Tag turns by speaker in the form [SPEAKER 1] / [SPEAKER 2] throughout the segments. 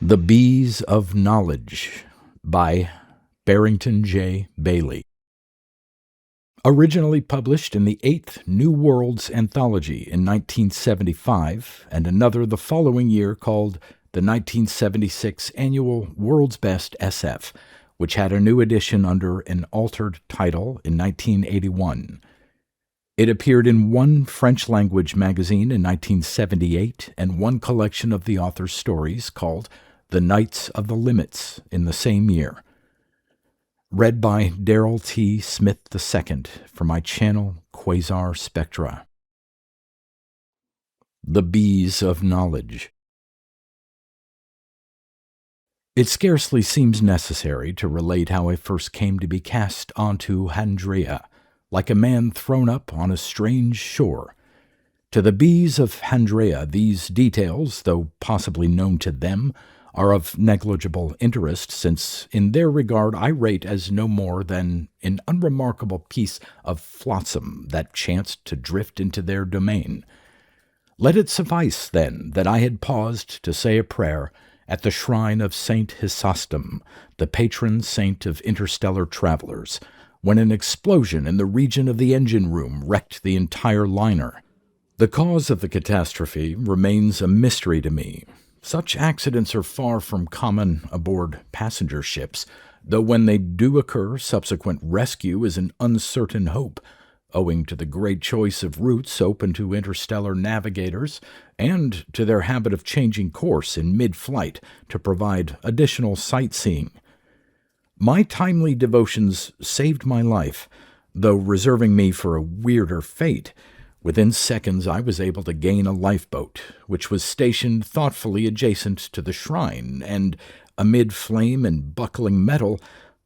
[SPEAKER 1] The Bees of Knowledge by Barrington J. Bayley. Originally published in the 8th New Worlds Anthology in 1975, and another the following year called the 1976 Annual World's Best SF, which had a new edition under an altered title in 1981. It appeared in one French-language magazine in 1978 and one collection of the author's stories called The Knights of the Limits in the same year. Read by Darrell T. Smith II for my channel Quasar Spectra. The Bees of Knowledge. It scarcely seems necessary to relate how I first came to be cast onto Handrea, like a man thrown up on a strange shore. To the bees of Handrea, these details, though possibly known to them, are of negligible interest, since in their regard I rate as no more than an unremarkable piece of flotsam that chanced to drift into their domain. Let it suffice, then, that I had paused to say a prayer at the shrine of Saint Chrysostom, the patron saint of interstellar travelers, when an explosion in the region of the engine room wrecked the entire liner. The cause of the catastrophe remains a mystery to me. Such accidents are far from common aboard passenger ships, though when they do occur, subsequent rescue is an uncertain hope, owing to the great choice of routes open to interstellar navigators and to their habit of changing course in mid-flight to provide additional sightseeing. My timely devotions saved my life, though reserving me for a weirder fate. Within seconds I was able to gain a lifeboat, which was stationed thoughtfully adjacent to the shrine, and, amid flame and buckling metal,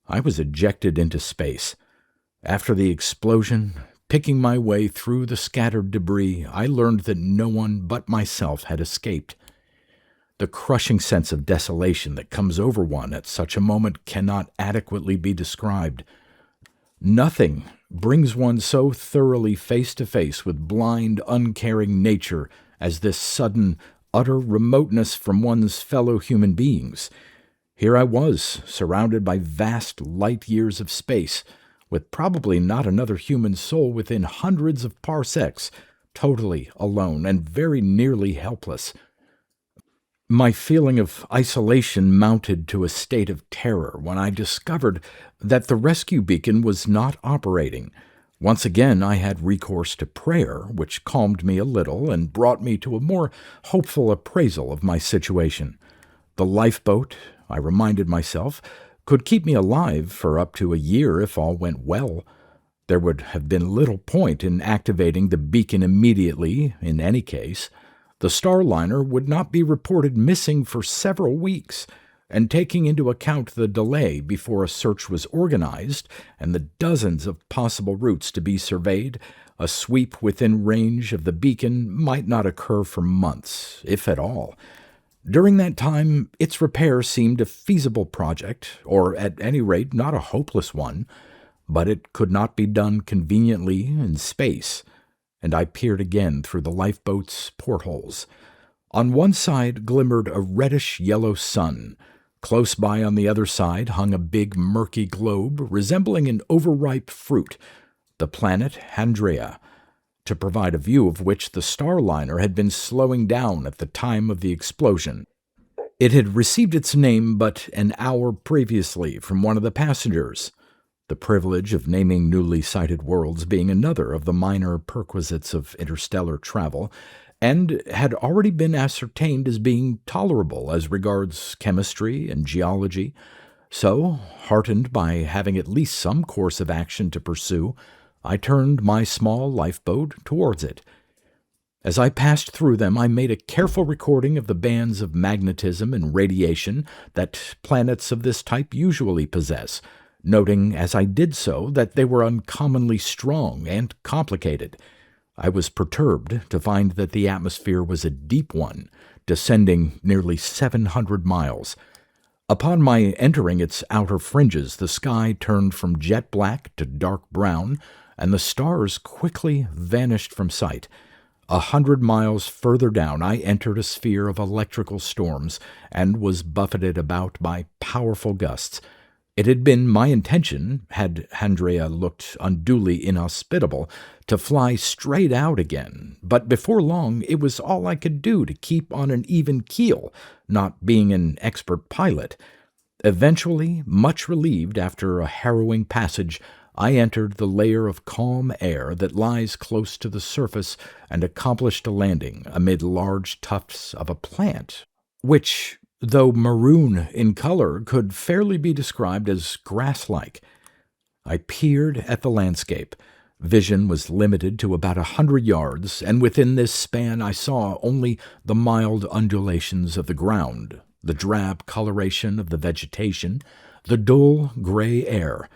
[SPEAKER 1] I was ejected into space. After the explosion, picking my way through the scattered debris, I learned that no one but myself had escaped. The crushing sense of desolation that comes over one at such a moment cannot adequately be described. Nothing brings one so thoroughly face to face with blind, uncaring nature as this sudden, utter remoteness from one's fellow human beings. Here I was, surrounded by vast light years of space, with probably not another human soul within hundreds of parsecs, totally alone and very nearly helpless. My feeling of isolation mounted to a state of terror when I discovered that the rescue beacon was not operating. Once again I had recourse to prayer, which calmed me a little and brought me to a more hopeful appraisal of my situation. The lifeboat, I reminded myself, could keep me alive for up to a year if all went well. There would have been little point in activating the beacon immediately, in any case. The Starliner would not be reported missing for several weeks, and taking into account the delay before a search was organized and the dozens of possible routes to be surveyed, a sweep within range of the beacon might not occur for months, if at all. During that time, its repair seemed a feasible project, or at any rate not a hopeless one, but it could not be done conveniently in space, and I peered again through the lifeboat's portholes. On one side glimmered a reddish-yellow sun. Close by on the other side hung a big murky globe resembling an overripe fruit, the planet Handrea, to provide a view of which the Starliner had been slowing down at the time of the explosion. It had received its name but an hour previously from one of the passengers, the privilege of naming newly sighted worlds being another of the minor perquisites of interstellar travel, and had already been ascertained as being tolerable as regards chemistry and geology. So, heartened by having at least some course of action to pursue, I turned my small lifeboat towards it. As I passed through them, I made a careful recording of the bands of magnetism and radiation that planets of this type usually possess, noting as I did so that they were uncommonly strong and complicated. I was perturbed to find that the atmosphere was a deep one, descending nearly 700 miles. Upon my entering its outer fringes, the sky turned from jet black to dark brown, and the stars quickly vanished from sight. 100 miles further down, I entered a sphere of electrical storms and was buffeted about by powerful gusts. It had been my intention, had Andrea looked unduly inhospitable, to fly straight out again, but before long it was all I could do to keep on an even keel, not being an expert pilot. Eventually, much relieved after a harrowing passage, I entered the layer of calm air that lies close to the surface and accomplished a landing amid large tufts of a plant, which, though maroon in color, could fairly be described as grass-like. I peered at the landscape. Vision was limited to about 100 yards, and within this span I saw only the mild undulations of the ground, the drab coloration of the vegetation, the dull gray air.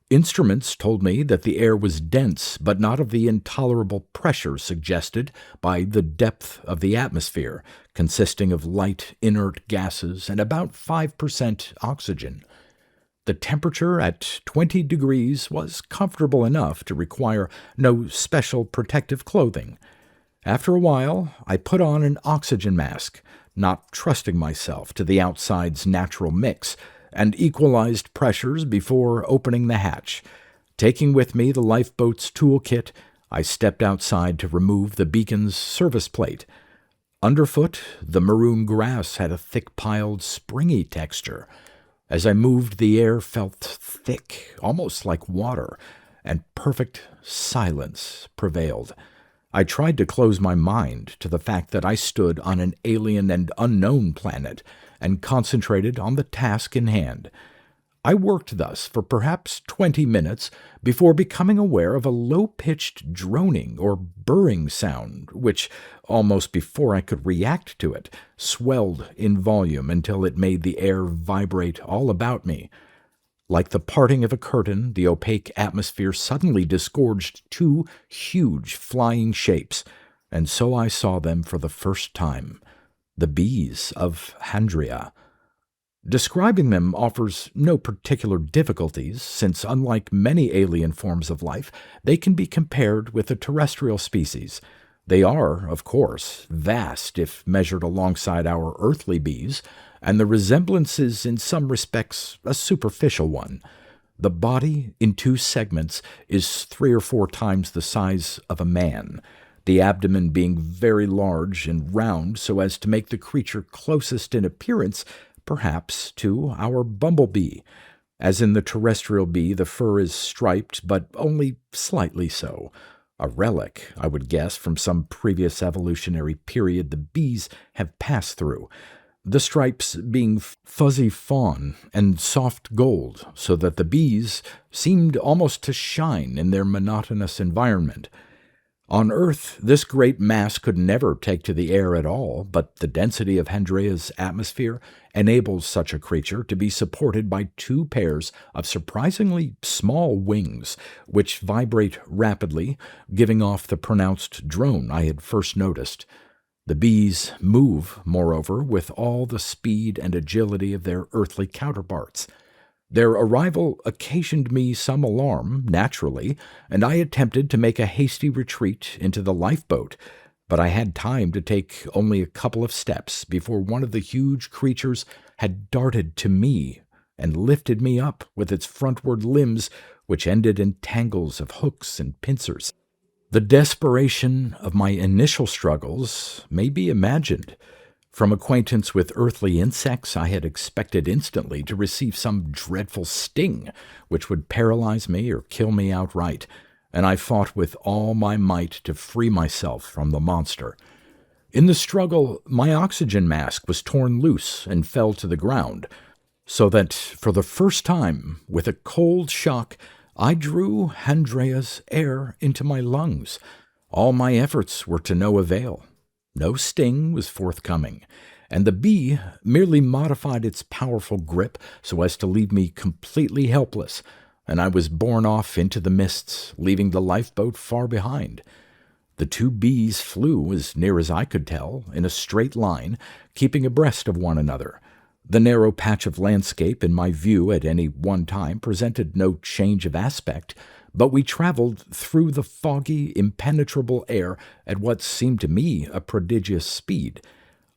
[SPEAKER 1] Instruments told me that the air was dense, but not of the intolerable pressure suggested by the depth of the atmosphere, consisting of light, inert gases and about 5% oxygen. The temperature at 20 degrees was comfortable enough to require no special protective clothing. After a while, I put on an oxygen mask, not trusting myself to the outside's natural mix, and equalized pressures before opening the hatch. Taking with me the lifeboat's toolkit, I stepped outside to remove the beacon's service plate. Underfoot, the maroon grass had a thick-piled, springy texture. As I moved, the air felt thick, almost like water, and perfect silence prevailed. I tried to close my mind to the fact that I stood on an alien and unknown planet, and concentrated on the task in hand. I worked thus for perhaps 20 minutes before becoming aware of a low-pitched droning or burring sound, which, almost before I could react to it, swelled in volume until it made the air vibrate all about me. Like the parting of a curtain, the opaque atmosphere suddenly disgorged two huge flying shapes, and so I saw them for the first time. The bees of Andrea. Describing them offers no particular difficulties, since unlike many alien forms of life, they can be compared with a terrestrial species. They are, of course, vast if measured alongside our earthly bees, and the resemblance is in some respects a superficial one. The body, in two segments, is 3 or 4 times the size of a man, the abdomen being very large and round so as to make the creature closest in appearance, perhaps, to our bumblebee. As in the terrestrial bee, the fur is striped, but only slightly so. A relic, I would guess, from some previous evolutionary period the bees have passed through. The stripes being fuzzy fawn and soft gold, so that the bees seemed almost to shine in their monotonous environment. On Earth, this great mass could never take to the air at all, but the density of Andrea's atmosphere enables such a creature to be supported by 2 pairs of surprisingly small wings, which vibrate rapidly, giving off the pronounced drone I had first noticed. The bees move, moreover, with all the speed and agility of their earthly counterparts. Their arrival occasioned me some alarm, naturally, and I attempted to make a hasty retreat into the lifeboat, but I had time to take only a couple of steps before one of the huge creatures had darted to me and lifted me up with its frontward limbs, which ended in tangles of hooks and pincers. The desperation of my initial struggles may be imagined. From acquaintance with earthly insects, I had expected instantly to receive some dreadful sting, which would paralyze me or kill me outright, and I fought with all my might to free myself from the monster. In the struggle, my oxygen mask was torn loose and fell to the ground, so that, for the first time, with a cold shock, I drew Andrea's air into my lungs. All my efforts were to no avail. No sting was forthcoming, and the bee merely modified its powerful grip so as to leave me completely helpless, and I was borne off into the mists, leaving the lifeboat far behind. The 2 bees flew, as near as I could tell, in a straight line, keeping abreast of one another. The narrow patch of landscape in my view at any one time presented no change of aspect, but we traveled through the foggy, impenetrable air at what seemed to me a prodigious speed.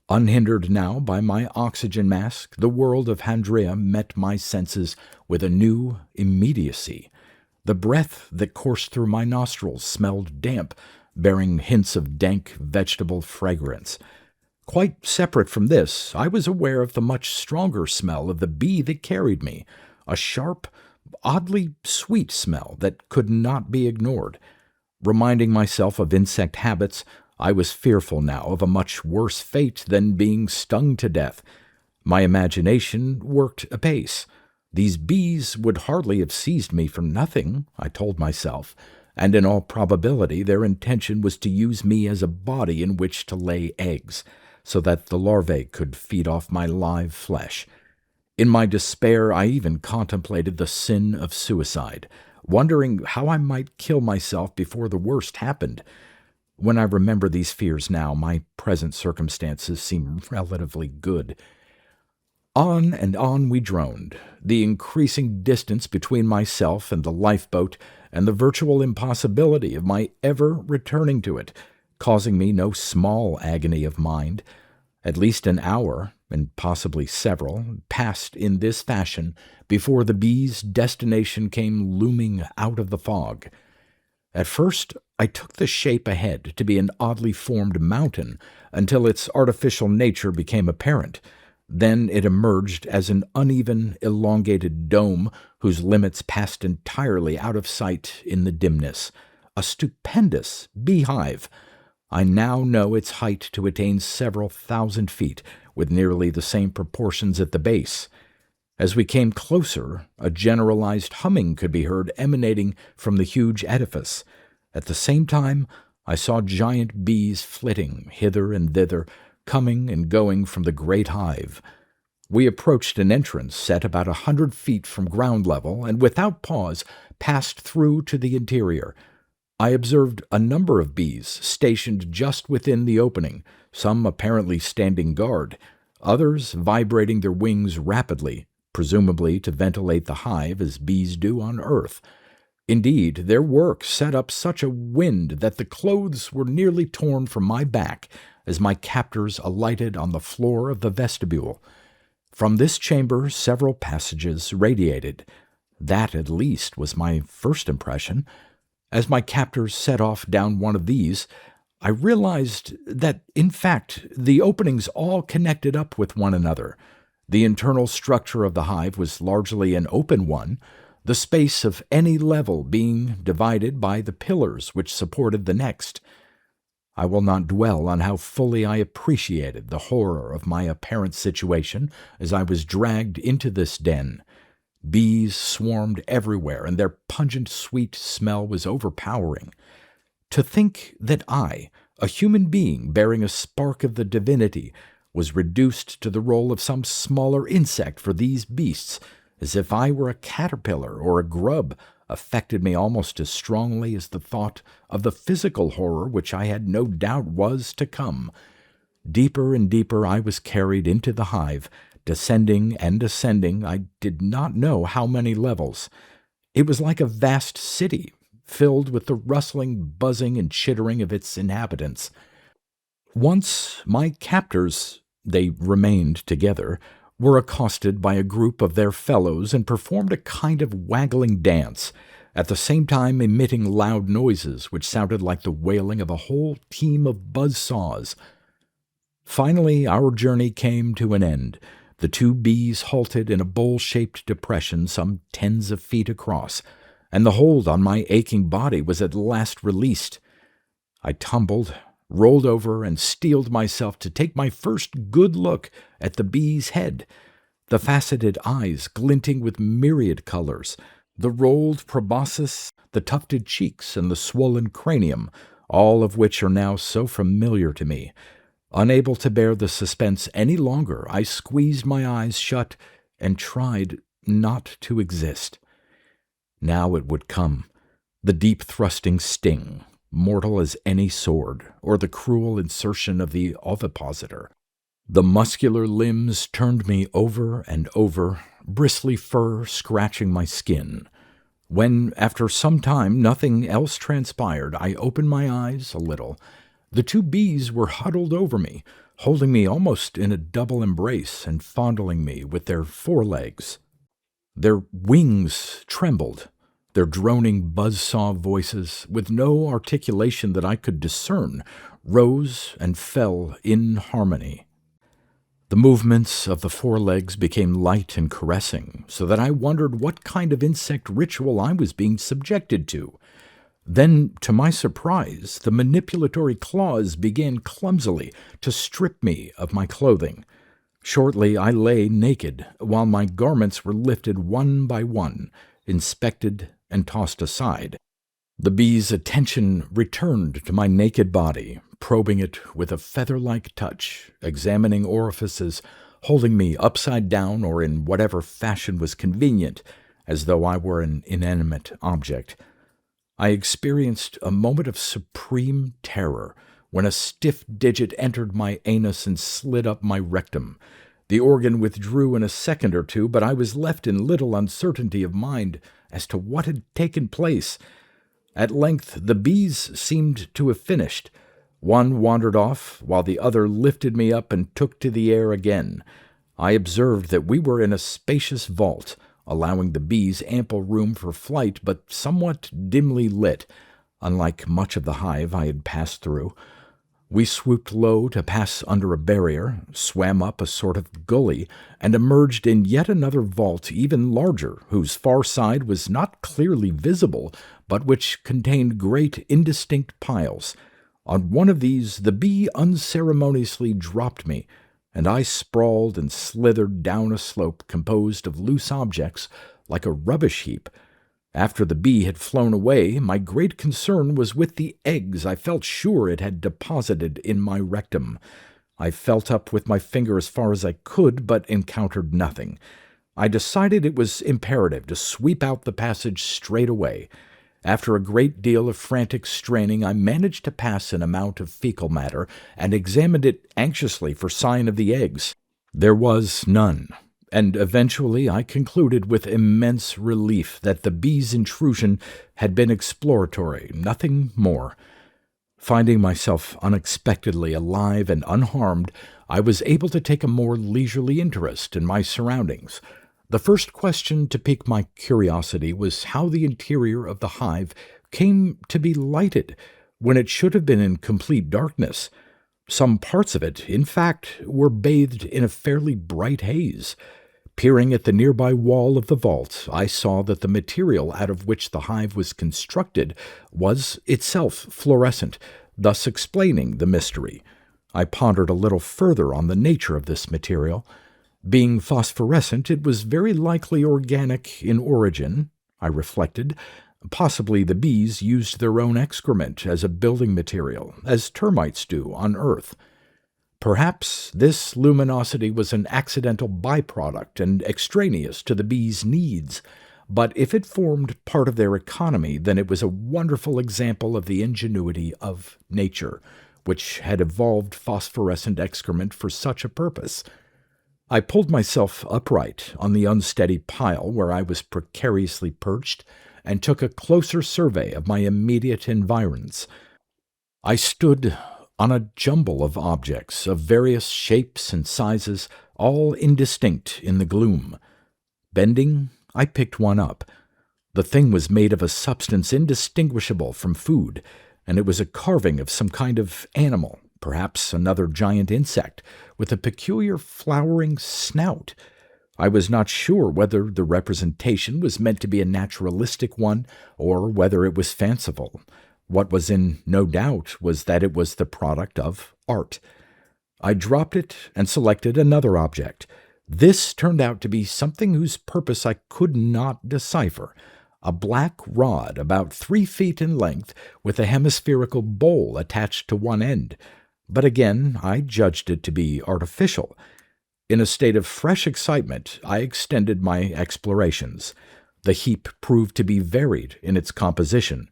[SPEAKER 1] Unhindered now by my oxygen mask, the world of Handrea met my senses with a new immediacy. The breath that coursed through my nostrils smelled damp, bearing hints of dank vegetable fragrance. Quite separate from this, I was aware of the much stronger smell of the bee that carried me, a sharp, oddly sweet smell that could not be ignored. Reminding myself of insect habits, I was fearful now of a much worse fate than being stung to death. My imagination worked apace. These bees would hardly have seized me for nothing, I told myself, and in all probability their intention was to use me as a body in which to lay eggs, so that the larvae could feed off my live flesh. In my despair, I even contemplated the sin of suicide, wondering how I might kill myself before the worst happened. When I remember these fears now, my present circumstances seem relatively good. On and on we droned, the increasing distance between myself and the lifeboat and the virtual impossibility of my ever returning to it, causing me no small agony of mind. At least an hour, and possibly several, passed in this fashion before the bee's destination came looming out of the fog. At first, I took the shape ahead to be an oddly formed mountain until its artificial nature became apparent. Then it emerged as an uneven, elongated dome whose limits passed entirely out of sight in the dimness. A stupendous beehive. I now know its height to attain several thousand feet, with nearly the same proportions at the base. As we came closer, a generalized humming could be heard emanating from the huge edifice. At the same time, I saw giant bees flitting hither and thither, coming and going from the great hive. We approached an entrance set about 100 feet from ground level, and without pause passed through to the interior. I observed a number of bees stationed just within the opening, some apparently standing guard, others vibrating their wings rapidly, presumably to ventilate the hive as bees do on Earth. Indeed, their work set up such a wind that the clothes were nearly torn from my back as my captors alighted on the floor of the vestibule. From this chamber several passages radiated. That, at least, was my first impression. As my captors set off down one of these, I realized that, in fact, the openings all connected up with one another. The internal structure of the hive was largely an open one, the space of any level being divided by the pillars which supported the next. I will not dwell on how fully I appreciated the horror of my apparent situation as I was dragged into this den. Bees swarmed everywhere, and their pungent, sweet smell was overpowering. To think that I, a human being bearing a spark of the divinity, was reduced to the role of some smaller insect for these beasts, as if I were a caterpillar or a grub, affected me almost as strongly as the thought of the physical horror which I had no doubt was to come. Deeper and deeper I was carried into the hive, descending and ascending I did not know how many levels. It was like a vast city, filled with the rustling, buzzing, and chittering of its inhabitants. Once my captors, they remained together, were accosted by a group of their fellows and performed a kind of waggling dance, at the same time emitting loud noises which sounded like the wailing of a whole team of buzz-saws. Finally, our journey came to an end. The two bees halted in a bowl-shaped depression some tens of feet across, and the hold on my aching body was at last released. I tumbled, rolled over, and steeled myself to take my first good look at the bee's head, the faceted eyes glinting with myriad colors, the rolled proboscis, the tufted cheeks, and the swollen cranium, all of which are now so familiar to me. Unable to bear the suspense any longer, I squeezed my eyes shut and tried not to exist. Now it would come, the deep-thrusting sting, mortal as any sword, or the cruel insertion of the ovipositor. The muscular limbs turned me over and over, bristly fur scratching my skin. When, after some time, nothing else transpired, I opened my eyes a little. The two bees were huddled over me, holding me almost in a double embrace and fondling me with their forelegs. Their wings trembled, their droning buzzsaw voices, with no articulation that I could discern, rose and fell in harmony. The movements of the forelegs became light and caressing, so that I wondered what kind of insect ritual I was being subjected to. Then, to my surprise, the manipulatory claws began clumsily to strip me of my clothing. Shortly I lay naked, while my garments were lifted one by one, inspected and tossed aside. The bee's attention returned to my naked body, probing it with a feather-like touch, examining orifices, holding me upside down or in whatever fashion was convenient, as though I were an inanimate object. I experienced a moment of supreme terror when a stiff digit entered my anus and slid up my rectum. The organ withdrew in a second or two, but I was left in little uncertainty of mind as to what had taken place. At length the bees seemed to have finished. One wandered off, while the other lifted me up and took to the air again. I observed that we were in a spacious vault, allowing the bees ample room for flight, but somewhat dimly lit, unlike much of the hive I had passed through. We swooped low to pass under a barrier, swam up a sort of gully, and emerged in yet another vault even larger, whose far side was not clearly visible, but which contained great indistinct piles. On one of these the bee unceremoniously dropped me, and I sprawled and slithered down a slope composed of loose objects like a rubbish heap. After the bee had flown away, my great concern was with the eggs I felt sure it had deposited in my rectum. I felt up with my finger as far as I could, but encountered nothing. I decided it was imperative to sweep out the passage straight away. After a great deal of frantic straining, I managed to pass an amount of fecal matter and examined it anxiously for sign of the eggs. There was none, and eventually I concluded with immense relief that the bee's intrusion had been exploratory, nothing more. Finding myself unexpectedly alive and unharmed, I was able to take a more leisurely interest in my surroundings. The first question to pique my curiosity was how the interior of the hive came to be lighted when it should have been in complete darkness. Some parts of it, in fact, were bathed in a fairly bright haze. Peering at the nearby wall of the vault, I saw that the material out of which the hive was constructed was itself fluorescent, thus explaining the mystery. I pondered a little further on the nature of this material. Being phosphorescent, it was very likely organic in origin, I reflected. Possibly the bees used their own excrement as a building material, as termites do on Earth. Perhaps this luminosity was an accidental byproduct and extraneous to the bees' needs, but if it formed part of their economy, then it was a wonderful example of the ingenuity of nature, which had evolved phosphorescent excrement for such a purpose. I pulled myself upright on the unsteady pile where I was precariously perched and took a closer survey of my immediate environs. I stood on a jumble of objects of various shapes and sizes, all indistinct in the gloom. Bending, I picked one up. The thing was made of a substance indistinguishable from food, and it was a carving of some kind of animal, perhaps another giant insect, with a peculiar flowering snout. I was not sure whether the representation was meant to be a naturalistic one, or whether it was fanciful. What was in no doubt was that it was the product of art. I dropped it and selected another object. This turned out to be something whose purpose I could not decipher. A black rod about 3 feet in length with a hemispherical bowl attached to one end. But again, I judged it to be artificial. In a state of fresh excitement, I extended my explorations. The heap proved to be varied in its composition.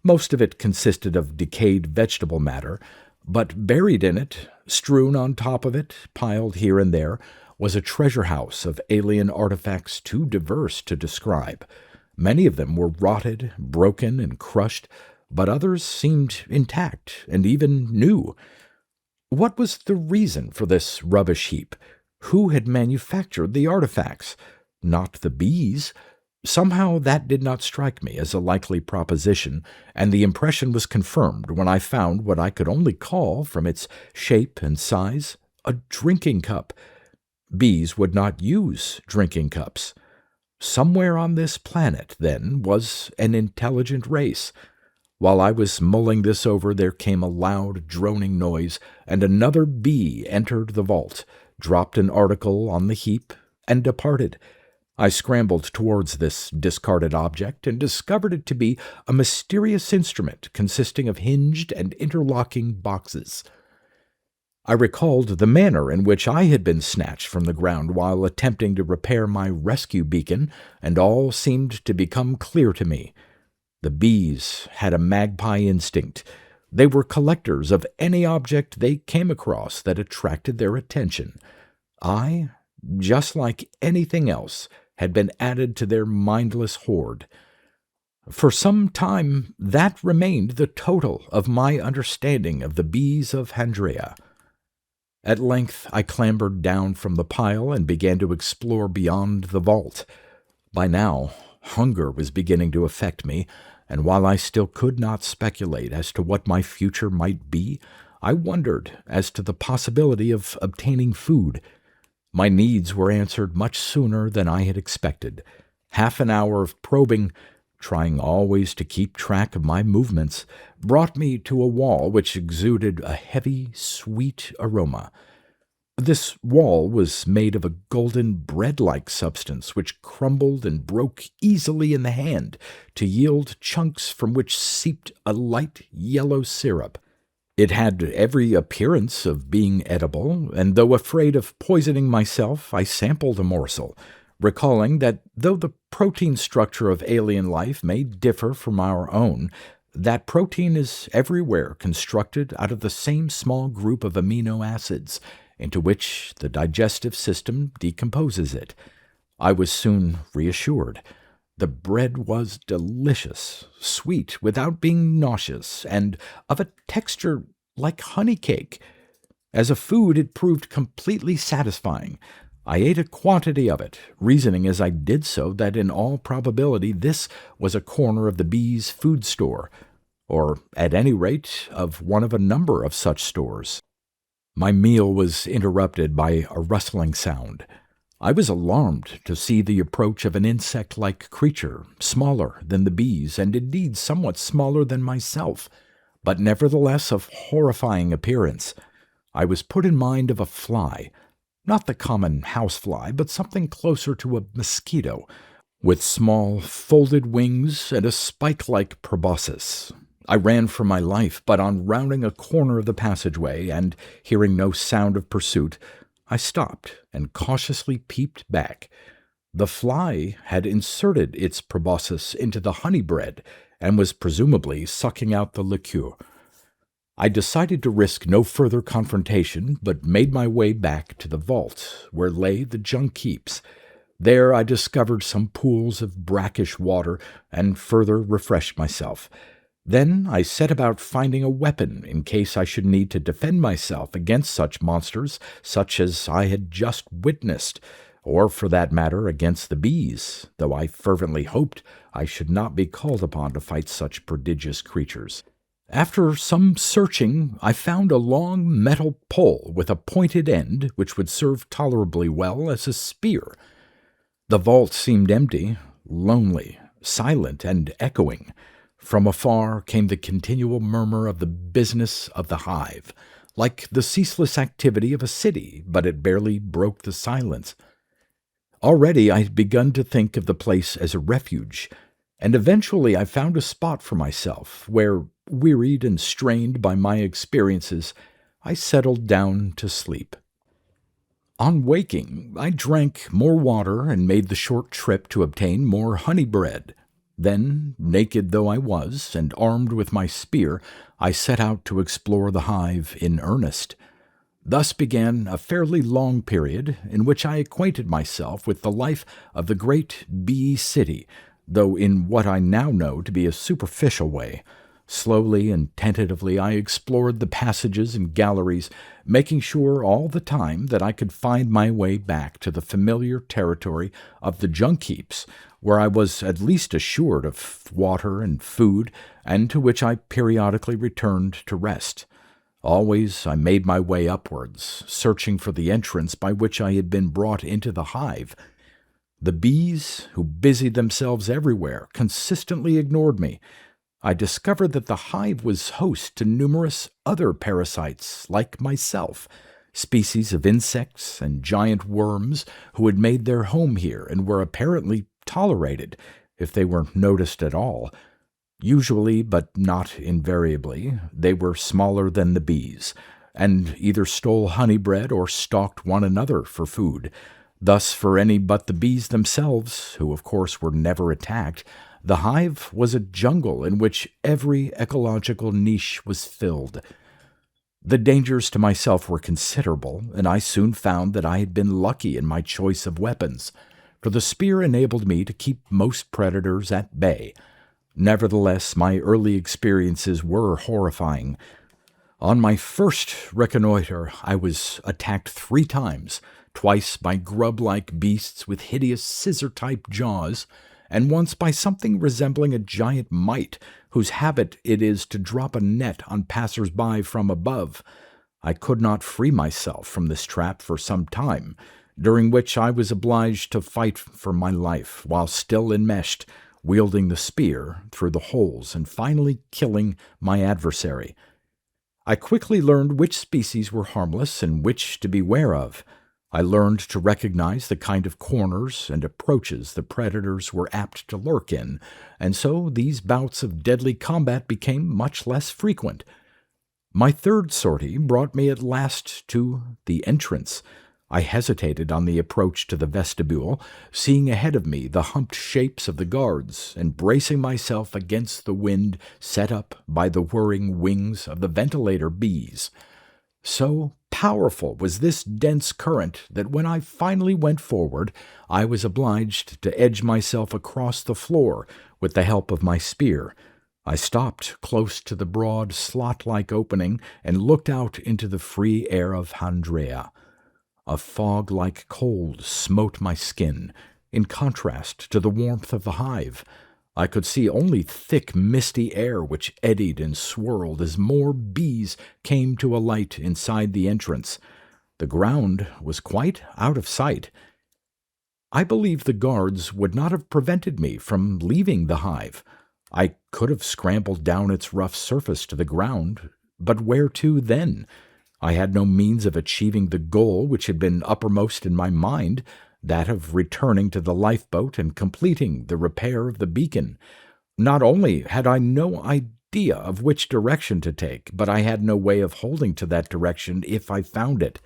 [SPEAKER 1] Most of it consisted of decayed vegetable matter, but buried in it, strewn on top of it, piled here and there, was a treasure house of alien artifacts too diverse to describe. Many of them were rotted, broken, and crushed, but others seemed intact and even new. What was the reason for this rubbish heap? Who had manufactured the artifacts? Not the bees. Somehow that did not strike me as a likely proposition, and the impression was confirmed when I found what I could only call, from its shape and size, a drinking cup. Bees would not use drinking cups. Somewhere on this planet, then, was an intelligent race. While I was mulling this over, there came a loud, droning noise, and another bee entered the vault, dropped an article on the heap, and departed. I scrambled towards this discarded object and discovered it to be a mysterious instrument consisting of hinged and interlocking boxes. I recalled the manner in which I had been snatched from the ground while attempting to repair my rescue beacon, and all seemed to become clear to me. The bees had a magpie instinct. They were collectors of any object they came across that attracted their attention. I, just like anything else, had been added to their mindless horde. For some time, that remained the total of my understanding of the bees of Handrea. At length I clambered down from the pile and began to explore beyond the vault. By now, hunger was beginning to affect me, and while I still could not speculate as to what my future might be, I wondered as to the possibility of obtaining food. My needs were answered much sooner than I had expected. Half an hour of probing, trying always to keep track of my movements, brought me to a wall which exuded a heavy, sweet aroma. This wall was made of a golden bread-like substance which crumbled and broke easily in the hand to yield chunks from which seeped a light yellow syrup. It had every appearance of being edible, and though afraid of poisoning myself, I sampled a morsel, recalling that though the protein structure of alien life may differ from our own, that protein is everywhere constructed out of the same small group of amino acids, into which the digestive system decomposes it. I was soon reassured. The bread was delicious, sweet without being nauseous, and of a texture like honey cake. As a food, it proved completely satisfying. I ate a quantity of it, reasoning as I did so that in all probability this was a corner of the bees' food store, or at any rate of one of a number of such stores. My meal was interrupted by a rustling sound. I was alarmed to see the approach of an insect-like creature, smaller than the bees, and indeed somewhat smaller than myself, but nevertheless of horrifying appearance. I was put in mind of a fly, not the common housefly, but something closer to a mosquito, with small folded wings and a spike-like proboscis. I ran for my life, but on rounding a corner of the passageway and hearing no sound of pursuit, I stopped and cautiously peeped back. The fly had inserted its proboscis into the honey bread and was presumably sucking out the liqueur. I decided to risk no further confrontation, but made my way back to the vault, where lay the junk heaps. There I discovered some pools of brackish water and further refreshed myself. Then I set about finding a weapon in case I should need to defend myself against such monsters, such as I had just witnessed, or for that matter against the bees, though I fervently hoped I should not be called upon to fight such prodigious creatures. After some searching, I found a long metal pole with a pointed end which would serve tolerably well as a spear. The vault seemed empty, lonely, silent, and echoing. From afar came the continual murmur of the business of the hive, like the ceaseless activity of a city, but it barely broke the silence. Already I had begun to think of the place as a refuge, and eventually I found a spot for myself where, wearied and strained by my experiences, I settled down to sleep. On waking, I drank more water and made the short trip to obtain more honey bread. Then, naked though I was, and armed with my spear, I set out to explore the hive in earnest. Thus began a fairly long period in which I acquainted myself with the life of the great bee city, though in what I now know to be a superficial way. Slowly and tentatively I explored the passages and galleries, making sure all the time that I could find my way back to the familiar territory of the junk heaps, where I was at least assured of water and food, and to which I periodically returned to rest. Always I made my way upwards, searching for the entrance by which I had been brought into the hive. The bees, who busied themselves everywhere, consistently ignored me. I discovered that the hive was host to numerous other parasites like myself, species of insects and giant worms who had made their home here and were apparently tolerated, if they were noticed at all. Usually, but not invariably, they were smaller than the bees, and either stole honey bread or stalked one another for food. Thus, for any but the bees themselves, who of course were never attacked, the hive was a jungle in which every ecological niche was filled. The dangers to myself were considerable, and I soon found that I had been lucky in my choice of weapons, for the spear enabled me to keep most predators at bay. Nevertheless, my early experiences were horrifying. On my first reconnoiter, I was attacked 3 times, twice by grub-like beasts with hideous scissor-type jaws, and once by something resembling a giant mite, whose habit it is to drop a net on passers-by from above. I could not free myself from this trap for some time, during which I was obliged to fight for my life, while still enmeshed, wielding the spear through the holes and finally killing my adversary. I quickly learned which species were harmless and which to beware of. I learned to recognize the kind of corners and approaches the predators were apt to lurk in, and so these bouts of deadly combat became much less frequent. My third sortie brought me at last to the entrance. I hesitated on the approach to the vestibule, seeing ahead of me the humped shapes of the guards, and bracing myself against the wind set up by the whirring wings of the ventilator bees. So powerful was this dense current that when I finally went forward, I was obliged to edge myself across the floor with the help of my spear. I stopped close to the broad, slot-like opening and looked out into the free air of Handrea. A fog-like cold smote my skin, in contrast to the warmth of the hive. I could see only thick, misty air which eddied and swirled as more bees came to alight inside the entrance. The ground was quite out of sight. I believe the guards would not have prevented me from leaving the hive. I could have scrambled down its rough surface to the ground, but where to then? I had no means of achieving the goal which had been uppermost in my mind, that of returning to the lifeboat and completing the repair of the beacon. Not only had I no idea of which direction to take, but I had no way of holding to that direction if I found it.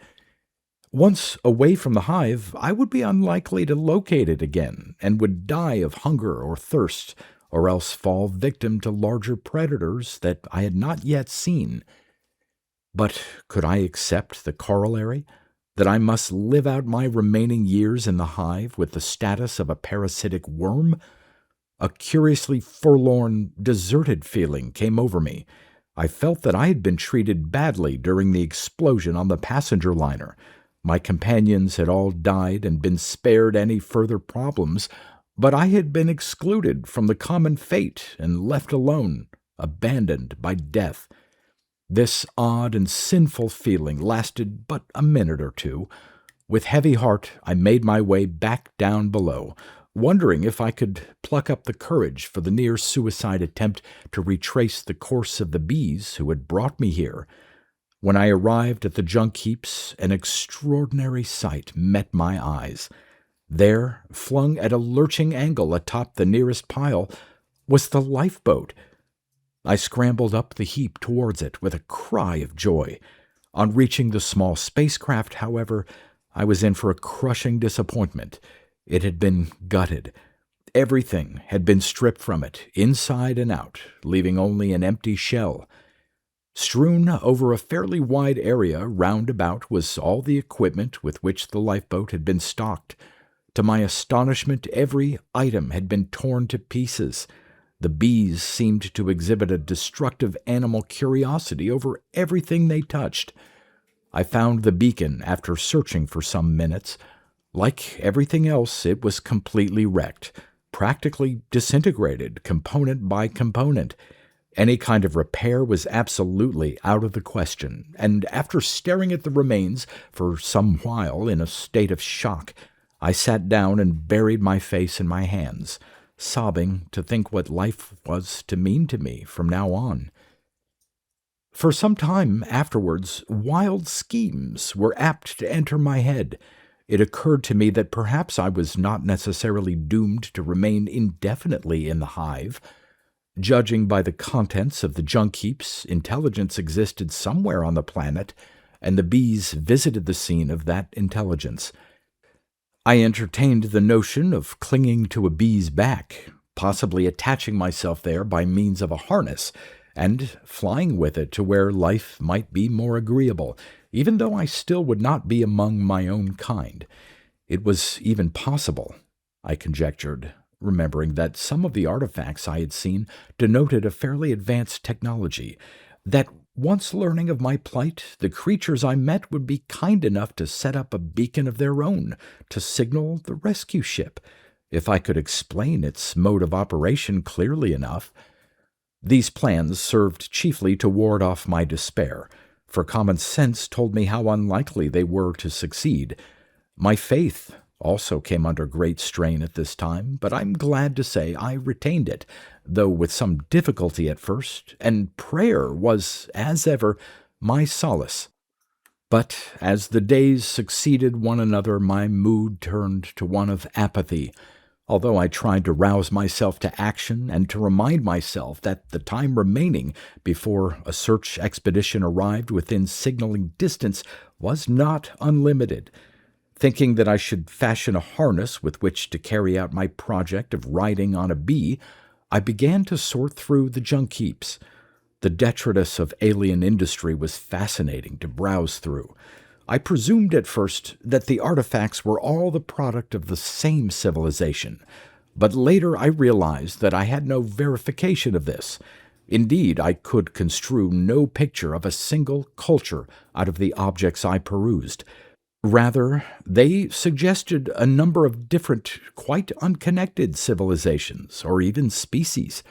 [SPEAKER 1] Once away from the hive, I would be unlikely to locate it again, and would die of hunger or thirst, or else fall victim to larger predators that I had not yet seen. But could I accept the corollary, that I must live out my remaining years in the hive with the status of a parasitic worm? A curiously forlorn, deserted feeling came over me. I felt that I had been treated badly during the explosion on the passenger liner. My companions had all died and been spared any further problems, but I had been excluded from the common fate and left alone, abandoned by death. This odd and sinful feeling lasted but a minute or two. With heavy heart, I made my way back down below, wondering if I could pluck up the courage for the near-suicide attempt to retrace the course of the bees who had brought me here. When I arrived at the junk heaps, an extraordinary sight met my eyes. There, flung at a lurching angle atop the nearest pile, was the lifeboat. I scrambled up the heap towards it with a cry of joy. On reaching the small spacecraft, however, I was in for a crushing disappointment. It had been gutted. Everything had been stripped from it, inside and out, leaving only an empty shell. Strewn over a fairly wide area round about was all the equipment with which the lifeboat had been stocked. To my astonishment, every item had been torn to pieces. The bees seemed to exhibit a destructive animal curiosity over everything they touched. I found the beacon after searching for some minutes. Like everything else, it was completely wrecked, practically disintegrated, component by component. Any kind of repair was absolutely out of the question, and after staring at the remains for some while in a state of shock, I sat down and buried my face in my hands, sobbing to think what life was to mean to me from now on. For some time afterwards, wild schemes were apt to enter my head. It occurred to me that perhaps I was not necessarily doomed to remain indefinitely in the hive. Judging by the contents of the junk heaps, intelligence existed somewhere on the planet, and the bees visited the scene of that intelligence. I entertained the notion of clinging to a bee's back, possibly attaching myself there by means of a harness, and flying with it to where life might be more agreeable, even though I still would not be among my own kind. It was even possible, I conjectured, remembering that some of the artifacts I had seen denoted a fairly advanced technology, that once learning of my plight, the creatures I met would be kind enough to set up a beacon of their own to signal the rescue ship, if I could explain its mode of operation clearly enough. These plans served chiefly to ward off my despair, for common sense told me how unlikely they were to succeed. My faith also came under great strain at this time, but I'm glad to say I retained it, though with some difficulty at first, and prayer was, as ever, my solace. But as the days succeeded one another, my mood turned to one of apathy, although I tried to rouse myself to action and to remind myself that the time remaining before a search expedition arrived within signaling distance was not unlimited. Thinking that I should fashion a harness with which to carry out my project of riding on a bee, I began to sort through the junk heaps. The detritus of alien industry was fascinating to browse through. I presumed at first that the artifacts were all the product of the same civilization, but later I realized that I had no verification of this. Indeed, I could construe no picture of a single culture out of the objects I perused. Rather, they suggested a number of different, quite unconnected civilizations, or even species.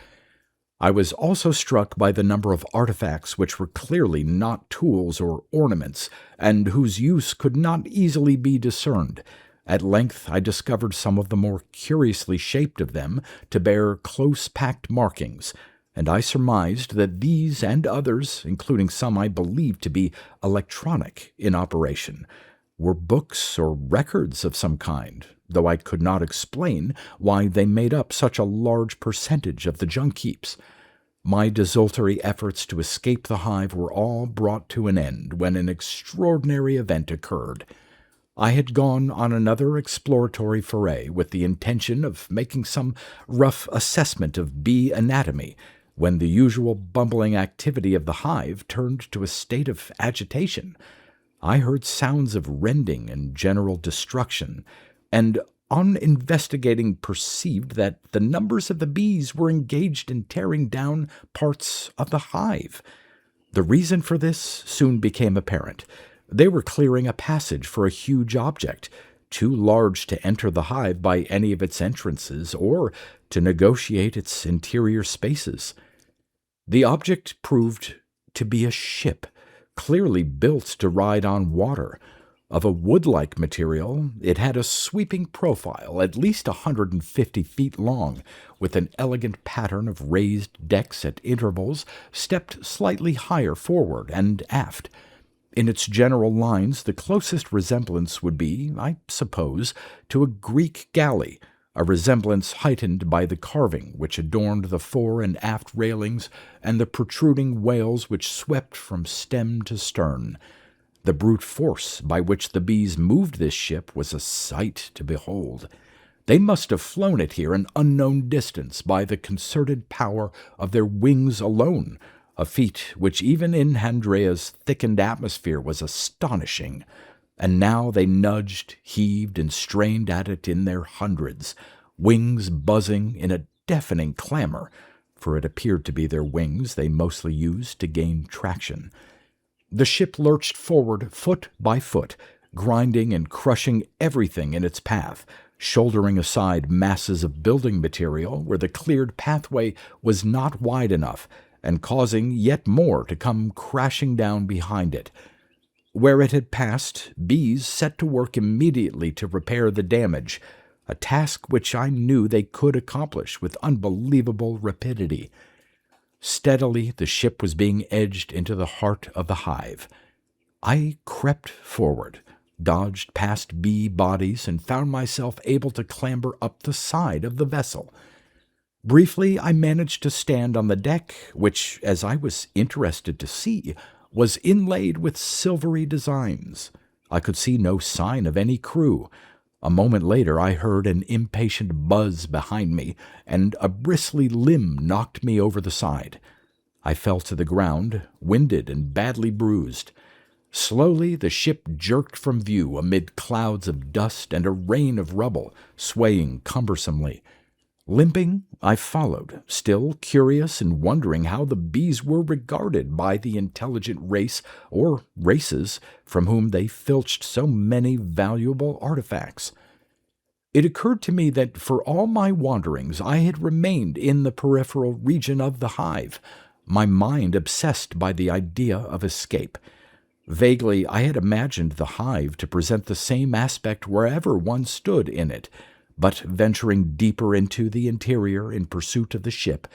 [SPEAKER 1] I was also struck by the number of artifacts which were clearly not tools or ornaments, and whose use could not easily be discerned. At length I discovered some of the more curiously shaped of them to bear close-packed markings, and I surmised that these and others, including some I believed to be electronic in operation, were books or records of some kind, though I could not explain why they made up such a large percentage of the junk heaps. My desultory efforts to escape the hive were all brought to an end when an extraordinary event occurred. I had gone on another exploratory foray with the intention of making some rough assessment of bee anatomy, when the usual bumbling activity of the hive turned to a state of agitation. I heard sounds of rending and general destruction, and on investigating perceived that the numbers of the bees were engaged in tearing down parts of the hive. The reason for this soon became apparent. They were clearing a passage for a huge object, too large to enter the hive by any of its entrances or to negotiate its interior spaces. The object proved to be a ship, clearly built to ride on water. Of a wood-like material, it had a sweeping profile at least 150 feet long, with an elegant pattern of raised decks at intervals, stepped slightly higher forward and aft. In its general lines, the closest resemblance would be, I suppose, to a Greek galley, a resemblance heightened by the carving which adorned the fore and aft railings and the protruding wales which swept from stem to stern. The brute force by which the bees moved this ship was a sight to behold. They must have flown it here an unknown distance by the concerted power of their wings alone, a feat which even in Handrea's thickened atmosphere was astonishing. and now they nudged, heaved, and strained at it in their hundreds, wings buzzing in a deafening clamor, for it appeared to be their wings they mostly used to gain traction. The ship lurched forward foot by foot, grinding and crushing everything in its path, shouldering aside masses of building material where the cleared pathway was not wide enough, and causing yet more to come crashing down behind it. Where it had passed, bees set to work immediately to repair the damage, a task which I knew they could accomplish with unbelievable rapidity. Steadily the ship was being edged into the heart of the hive. I crept forward, dodged past bee bodies, and found myself able to clamber up the side of the vessel. Briefly, I managed to stand on the deck, which, as I was interested to see, was inlaid with silvery designs. I could see no sign of any crew. A moment later I heard an impatient buzz behind me, and a bristly limb knocked me over the side. I fell to the ground, winded and badly bruised. Slowly the ship jerked from view amid clouds of dust and a rain of rubble, swaying cumbersomely. Limping, I followed, still curious and wondering how the bees were regarded by the intelligent race or races from whom they filched so many valuable artifacts. It occurred to me that for all my wanderings I had remained in the peripheral region of the hive, my mind obsessed by the idea of escape. Vaguely I had imagined the hive to present the same aspect wherever one stood in it, but venturing deeper into the interior in pursuit of the ship,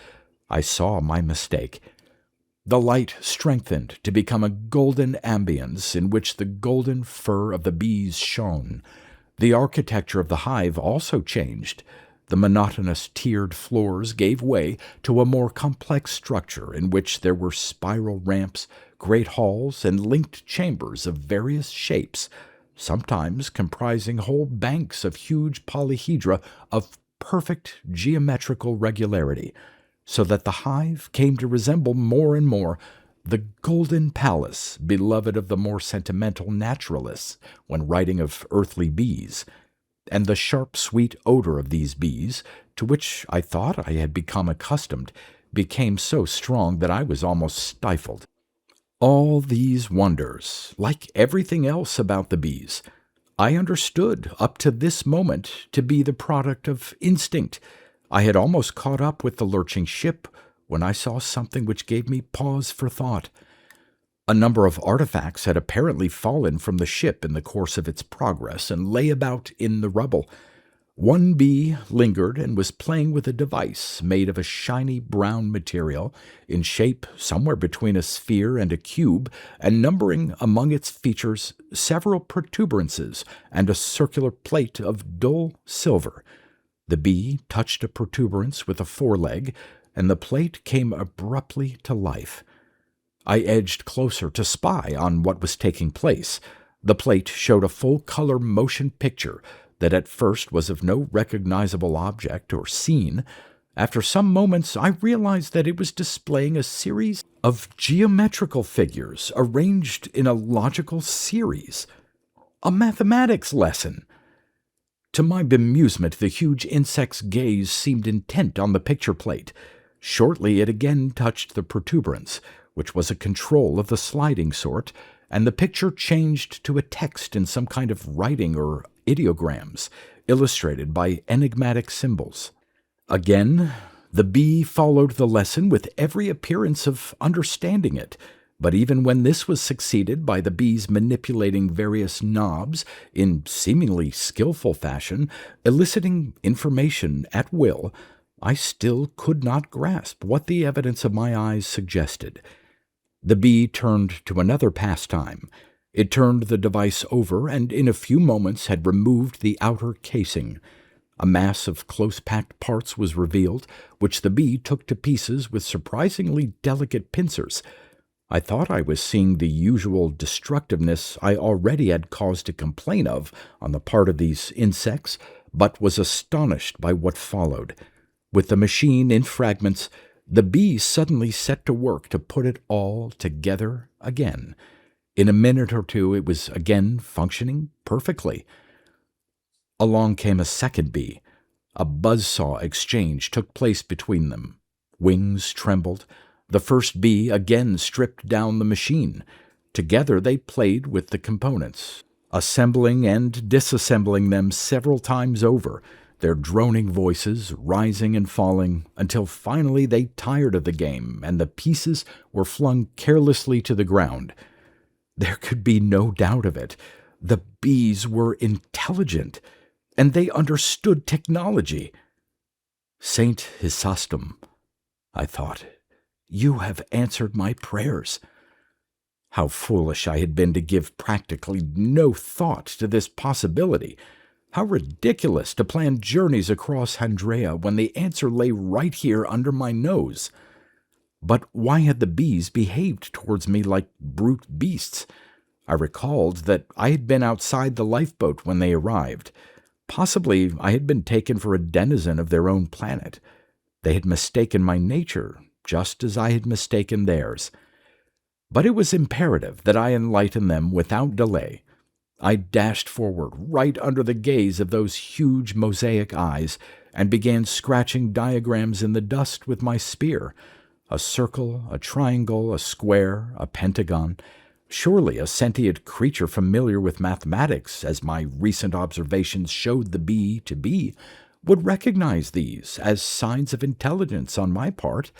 [SPEAKER 1] I saw my mistake. The light strengthened to become a golden ambience in which the golden fur of the bees shone. The architecture of the hive also changed. The monotonous tiered floors gave way to a more complex structure in which there were spiral ramps, great halls, and linked chambers of various shapes, sometimes comprising whole banks of huge polyhedra of perfect geometrical regularity, so that the hive came to resemble more and more the golden palace beloved of the more sentimental naturalists when writing of earthly bees, and the sharp sweet odor of these bees, to which I thought I had become accustomed, became so strong that I was almost stifled. All these wonders, like everything else about the bees, I understood up to this moment to be the product of instinct. I had almost caught up with the lurching ship when I saw something which gave me pause for thought. A number of artifacts had apparently fallen from the ship in the course of its progress and lay about in the rubble. One bee lingered and was playing with a device made of a shiny brown material, in shape somewhere between a sphere and a cube, and numbering among its features several protuberances and a circular plate of dull silver. The bee touched a protuberance with a foreleg, and the plate came abruptly to life. I edged closer to spy on what was taking place. The plate showed a full-color motion picture that at first was of no recognizable object or scene. After some moments I realized that it was displaying a series of geometrical figures arranged in a logical series. A mathematics lesson. To my bemusement, the huge insect's gaze seemed intent on the picture plate. Shortly it again touched the protuberance, which was a control of the sliding sort, and the picture changed to a text in some kind of writing or ideograms, illustrated by enigmatic symbols. Again, the bee followed the lesson with every appearance of understanding it, but even when this was succeeded by the bees manipulating various knobs in seemingly skillful fashion, eliciting information at will, I still could not grasp what the evidence of my eyes suggested. The bee turned to another pastime. It turned the device over and in a few moments had removed the outer casing. A mass of close-packed parts was revealed, which the bee took to pieces with surprisingly delicate pincers. I thought I was seeing the usual destructiveness I already had cause to complain of on the part of these insects, but was astonished by what followed. With the machine in fragments, the bee suddenly set to work to put it all together again. In a minute or two it was again functioning perfectly. Along came a second bee. A buzzsaw exchange took place between them. Wings trembled. The first bee again stripped down the machine. Together they played with the components, assembling and disassembling them several times over, their droning voices rising and falling, until finally they tired of the game and the pieces were flung carelessly to the ground. There could be no doubt of it. The bees were intelligent, and they understood technology. Saint Chrysostom, I thought, you have answered my prayers. How foolish I had been to give practically no thought to this possibility. How ridiculous to plan journeys across Handrea when the answer lay right here under my nose. But why had the bees behaved towards me like brute beasts? I recalled that I had been outside the lifeboat when they arrived. Possibly I had been taken for a denizen of their own planet. They had mistaken my nature, just as I had mistaken theirs. But it was imperative that I enlighten them without delay. I dashed forward, right under the gaze of those huge mosaic eyes, and began scratching diagrams in the dust with my spear. A circle, a triangle, a square, a pentagon. Surely a sentient creature familiar with mathematics, as my recent observations showed the bee to be, would recognize these as signs of intelligence on my part.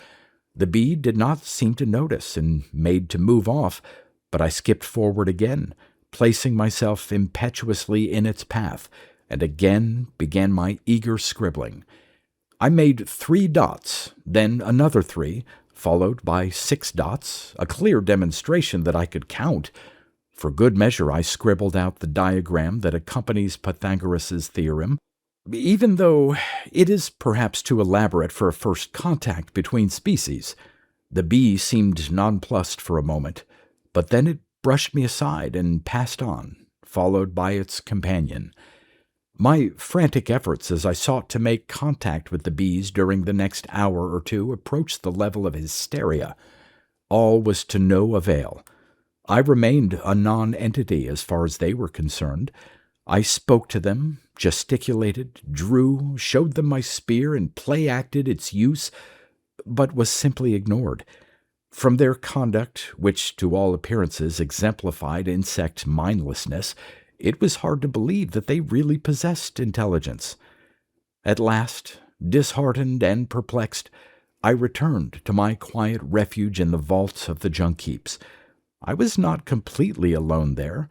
[SPEAKER 1] The bee did not seem to notice and made to move off, but I skipped forward again, placing myself impetuously in its path, and again began my eager scribbling. I made 3 dots, then another 3, followed by 6 dots, a clear demonstration that I could count. For good measure I scribbled out the diagram that accompanies Pythagoras's theorem, even though it is perhaps too elaborate for a first contact between species. The bee seemed nonplussed for a moment, but then it brushed me aside and passed on, followed by its companion. My frantic efforts as I sought to make contact with the bees during the next hour or two approached the level of hysteria. All was to no avail. I remained a non-entity as far as they were concerned. I spoke to them, gesticulated, drew, showed them my spear, and play-acted its use, but was simply ignored. From their conduct, which to all appearances exemplified insect mindlessness, it was hard to believe that they really possessed intelligence. At last, disheartened and perplexed, I returned to my quiet refuge in the vault of the junk heaps. I was not completely alone there.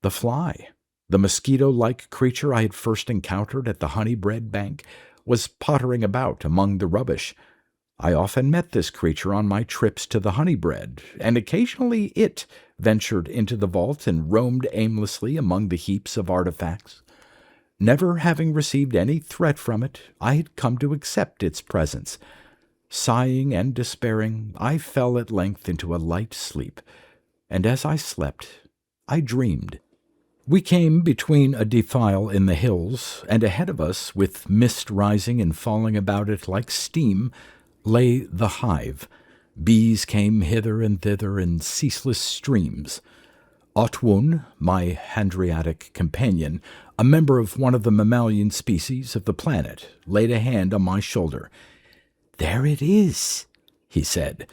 [SPEAKER 1] The fly, the mosquito-like creature I had first encountered at the honey-bread bank, was pottering about among the rubbish. I often met this creature on my trips to the honey-bread, and occasionally it ventured into the vault and roamed aimlessly among the heaps of artifacts. Never having received any threat from it, I had come to accept its presence. Sighing and despairing, I fell at length into a light sleep, and as I slept, I dreamed. We came between a defile in the hills, and ahead of us, with mist rising and falling about it like steam, lay the hive. Bees came hither and thither in ceaseless streams. Otwun, my Handriatic companion, a member of one of the mammalian species of the planet, laid a hand on my shoulder. "There it is," he said,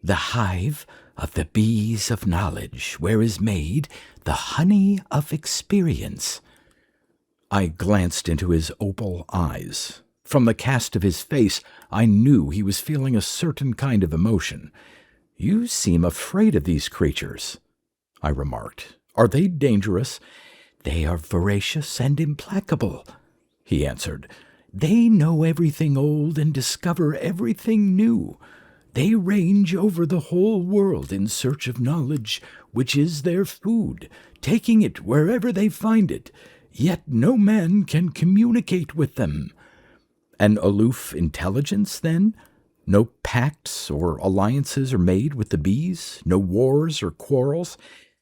[SPEAKER 1] "the hive of the bees of knowledge, where is made the honey of experience." I glanced into his opal eyes. From the cast of his face, I knew he was feeling a certain kind of emotion. "You seem afraid of these creatures," I remarked. "Are they dangerous?" "They are voracious and implacable," he answered. "They know everything old and discover everything new. They range over the whole world in search of knowledge, which is their food, taking it wherever they find it, yet no man can communicate with them." An aloof intelligence, then? No pacts or alliances are made with the bees? No wars or quarrels?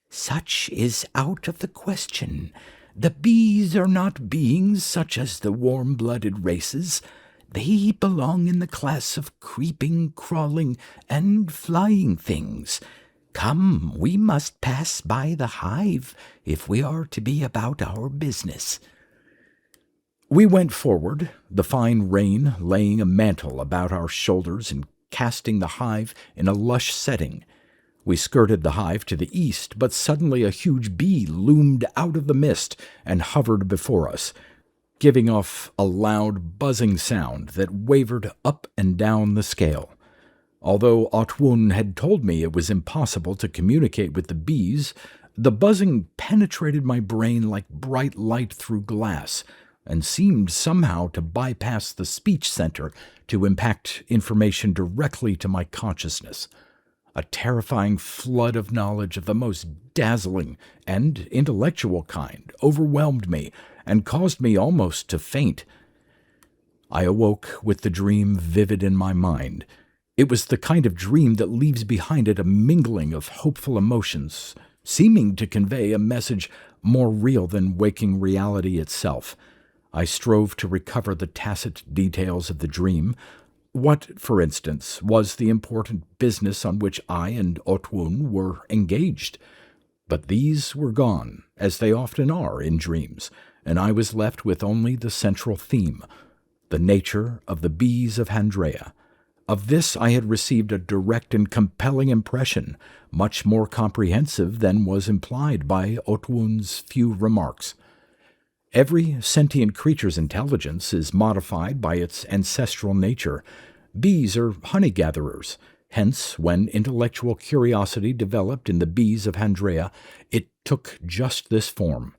[SPEAKER 1] "Such is out of the question. The bees are not beings such as the warm-blooded races. They belong in the class of creeping, crawling, and flying things. Come, we must pass by the hive if we are to be about our business. We went forward, the fine rain laying a mantle about our shoulders and casting the hive in a lush setting. We skirted the hive to the east, but suddenly a huge bee loomed out of the mist and hovered before us, giving off a loud buzzing sound that wavered up and down the scale. Although Otwun had told me it was impossible to communicate with the bees, the buzzing penetrated my brain like bright light through glass, and seemed somehow to bypass the speech center to impact information directly to my consciousness. A terrifying flood of knowledge of the most dazzling and intellectual kind overwhelmed me and caused me almost to faint. I awoke with the dream vivid in my mind. It was the kind of dream that leaves behind it a mingling of hopeful emotions, seeming to convey a message more real than waking reality itself. I strove to recover the tacit details of the dream. What, for instance, was the important business on which I and Otwun were engaged? But these were gone, as they often are in dreams, and I was left with only the central theme, the nature of the bees of Handrea. Of this I had received a direct and compelling impression, much more comprehensive than was implied by Otwun's few remarks. Every sentient creature's intelligence is modified by its ancestral nature. Bees are honey-gatherers. Hence, when intellectual curiosity developed in the bees of Handrea, it took just this form.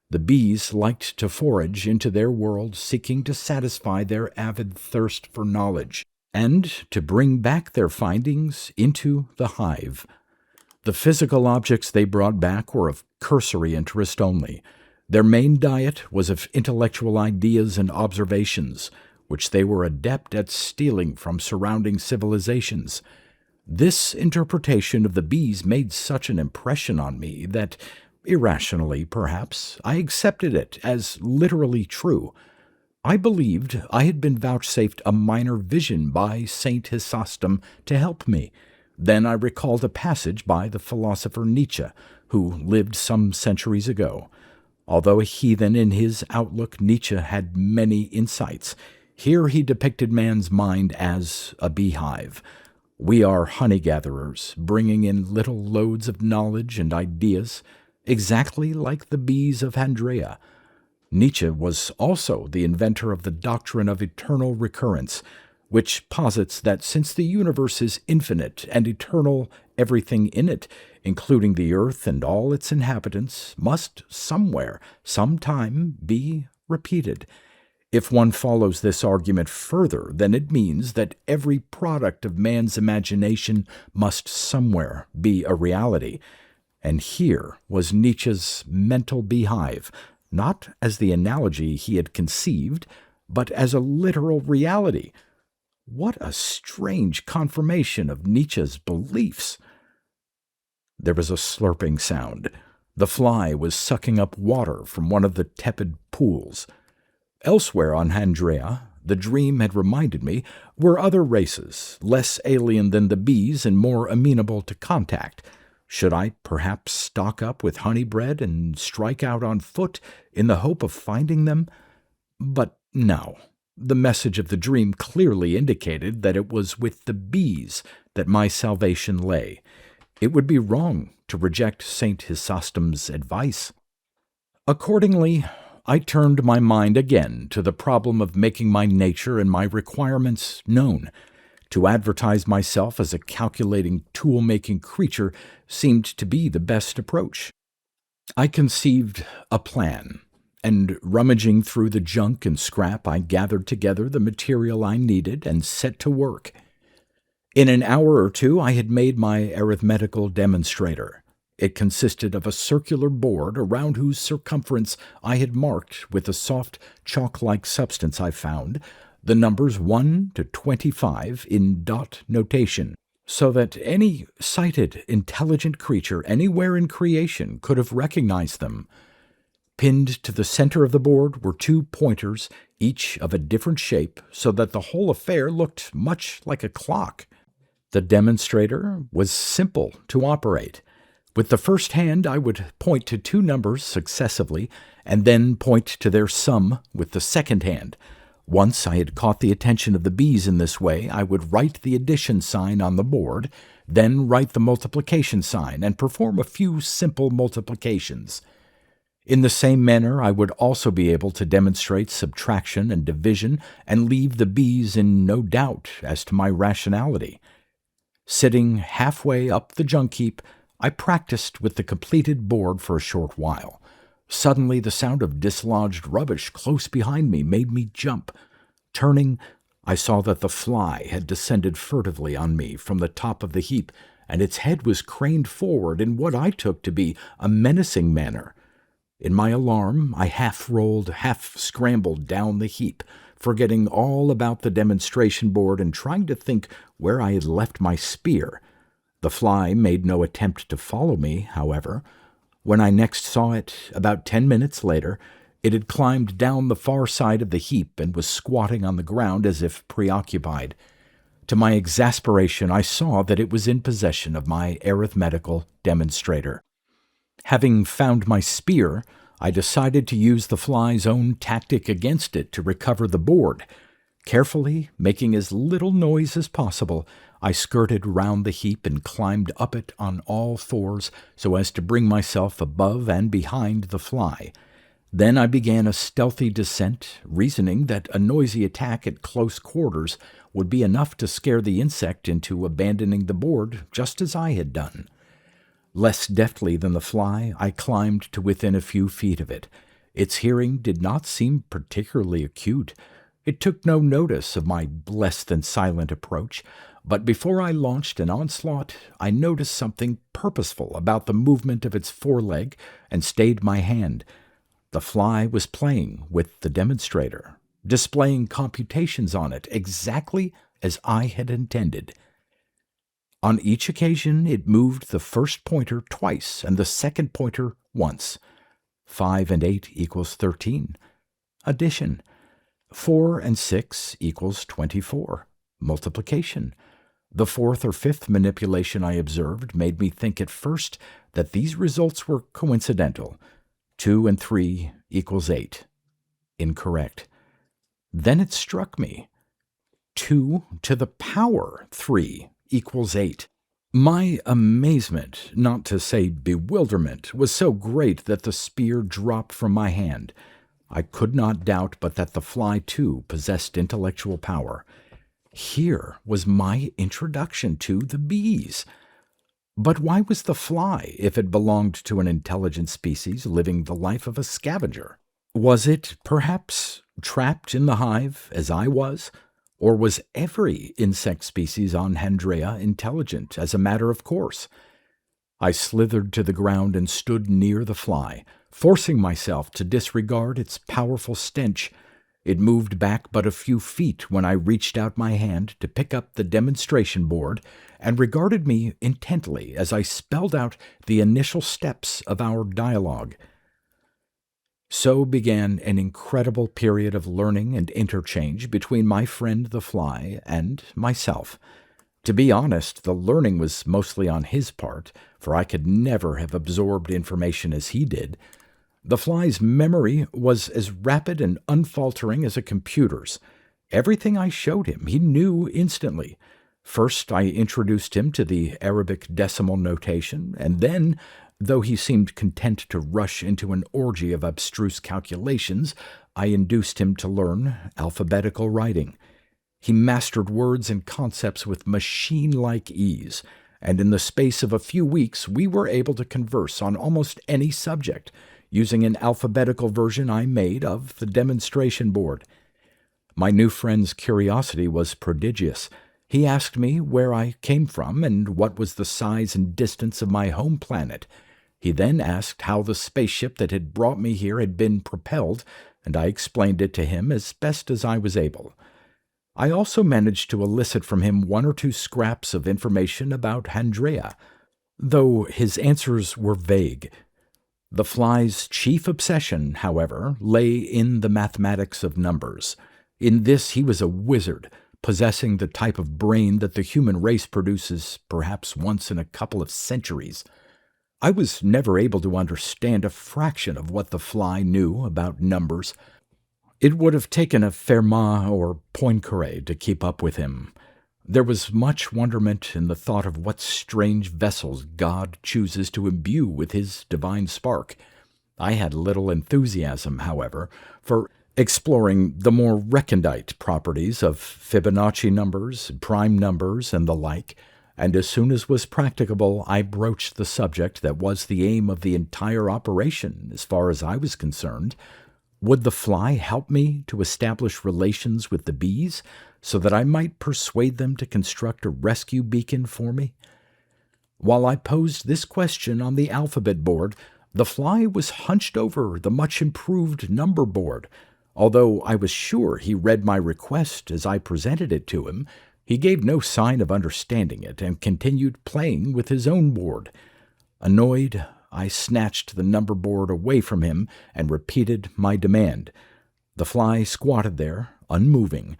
[SPEAKER 1] The bees liked to forage into their world, seeking to satisfy their avid thirst for knowledge, and to bring back their findings into the hive. The physical objects they brought back were of cursory interest only. Their main diet was of intellectual ideas and observations, which they were adept at stealing from surrounding civilizations. This interpretation of the bees made such an impression on me that, irrationally perhaps, I accepted it as literally true. I believed I had been vouchsafed a minor vision by Saint Chrysostom to help me. Then I recalled a passage by the philosopher Nietzsche, who lived some centuries ago. Although a heathen in his outlook, Nietzsche had many insights. Here he depicted man's mind as a beehive. We are honey-gatherers, bringing in little loads of knowledge and ideas, exactly like the bees of Handrea. Nietzsche was also the inventor of the doctrine of eternal recurrence, which posits that since the universe is infinite and eternal, everything in it, including the earth and all its inhabitants, must somewhere, sometime, be repeated. If one follows this argument further, then it means that every product of man's imagination must somewhere be a reality. And here was Nietzsche's mental beehive, not as the analogy he had conceived, but as a literal reality. What a strange confirmation of Nietzsche's beliefs! There was a slurping sound. The fly was sucking up water from one of the tepid pools. Elsewhere on Handrea, the dream had reminded me, were other races, less alien than the bees and more amenable to contact. Should I perhaps stock up with honey bread and strike out on foot in the hope of finding them? But no. The message of the dream clearly indicated that it was with the bees that my salvation lay. It would be wrong to reject St. Chrysostom's advice. Accordingly, I turned my mind again to the problem of making my nature and my requirements known. To advertise myself as a calculating, tool-making creature seemed to be the best approach. I conceived a plan, and rummaging through the junk and scrap, I gathered together the material I needed and set to work. In an hour or two, I had made my arithmetical demonstrator. It consisted of a circular board around whose circumference I had marked, with a soft chalk-like substance I found, the numbers 1 to 25 in dot notation, so that any sighted, intelligent creature anywhere in creation could have recognized them. Pinned to the center of the board were 2 pointers, each of a different shape, so that the whole affair looked much like a clock. The demonstrator was simple to operate. With the first hand, I would point to two numbers successively, and then point to their sum with the second hand. Once I had caught the attention of the bees in this way, I would write the addition sign on the board, then write the multiplication sign, and perform a few simple multiplications. In the same manner, I would also be able to demonstrate subtraction and division and leave the bees in no doubt as to my rationality. Sitting halfway up the junk heap, I practiced with the completed board for a short while. Suddenly, the sound of dislodged rubbish close behind me made me jump. Turning, I saw that the fly had descended furtively on me from the top of the heap, and its head was craned forward in what I took to be a menacing manner. In my alarm, I half-rolled, half-scrambled down the heap, forgetting all about the demonstration board and trying to think where I had left my spear. The fly made no attempt to follow me, however. When I next saw it, about 10 minutes later, it had climbed down the far side of the heap and was squatting on the ground as if preoccupied. To my exasperation, I saw that it was in possession of my arithmetical demonstrator. Having found my spear, I decided to use the fly's own tactic against it to recover the board. Carefully, making as little noise as possible, I skirted round the heap and climbed up it on all fours so as to bring myself above and behind the fly. Then I began a stealthy descent, reasoning that a noisy attack at close quarters would be enough to scare the insect into abandoning the board, just as I had done. Less deftly than the fly, I climbed to within a few feet of it. Its hearing did not seem particularly acute. It took no notice of my less-than-silent approach, but before I launched an onslaught, I noticed something purposeful about the movement of its foreleg and stayed my hand. The fly was playing with the demonstrator, displaying computations on it exactly as I had intended. On each occasion, it moved the first pointer twice and the second pointer once. 5 and 8 equals 13. Addition. 4 and 6 equals 24. Multiplication. The fourth or fifth manipulation I observed made me think at first that these results were coincidental. 2 and 3 equals 8. Incorrect. Then it struck me. 2 to the power 3 equals 8. My amazement, not to say bewilderment, was so great that the spear dropped from my hand. I could not doubt but that the fly, too, possessed intellectual power. Here was my introduction to the bees. But why was the fly, if it belonged to an intelligent species living the life of a scavenger? Was it, perhaps, trapped in the hive, as I was? Or was every insect species on Handrea intelligent, as a matter of course? I slithered to the ground and stood near the fly, forcing myself to disregard its powerful stench. It moved back but a few feet when I reached out my hand to pick up the demonstration board and regarded me intently as I spelled out the initial steps of our dialogue. So began an incredible period of learning and interchange between my friend the fly and myself. To be honest, the learning was mostly on his part, for I could never have absorbed information as he did. The fly's memory was as rapid and unfaltering as a computer's. Everything I showed him he knew instantly. First I introduced him to the Arabic decimal notation, and then, though he seemed content to rush into an orgy of abstruse calculations, I induced him to learn alphabetical writing. He mastered words and concepts with machine-like ease, and in the space of a few weeks we were able to converse on almost any subject, using an alphabetical version I made of the demonstration board. My new friend's curiosity was prodigious. He asked me where I came from and what was the size and distance of my home planet. He then asked how the spaceship that had brought me here had been propelled, and I explained it to him as best as I was able. I also managed to elicit from him one or two scraps of information about Handrea, though his answers were vague. The fly's chief obsession, however, lay in the mathematics of numbers. In this he was a wizard, possessing the type of brain that the human race produces perhaps once in a couple of centuries. I was never able to understand a fraction of what the fly knew about numbers. It would have taken a Fermat or Poincaré to keep up with him. There was much wonderment in the thought of what strange vessels God chooses to imbue with his divine spark. I had little enthusiasm, however, for exploring the more recondite properties of Fibonacci numbers, prime numbers, and the like, and as soon as was practicable I broached the subject that was the aim of the entire operation as far as I was concerned. Would the fly help me to establish relations with the bees so that I might persuade them to construct a rescue beacon for me? While I posed this question on the alphabet board, the fly was hunched over the much-improved number board. Although I was sure he read my request as I presented it to him, he gave no sign of understanding it and continued playing with his own board. Annoyed, I snatched the number board away from him and repeated my demand. The fly squatted there, unmoving.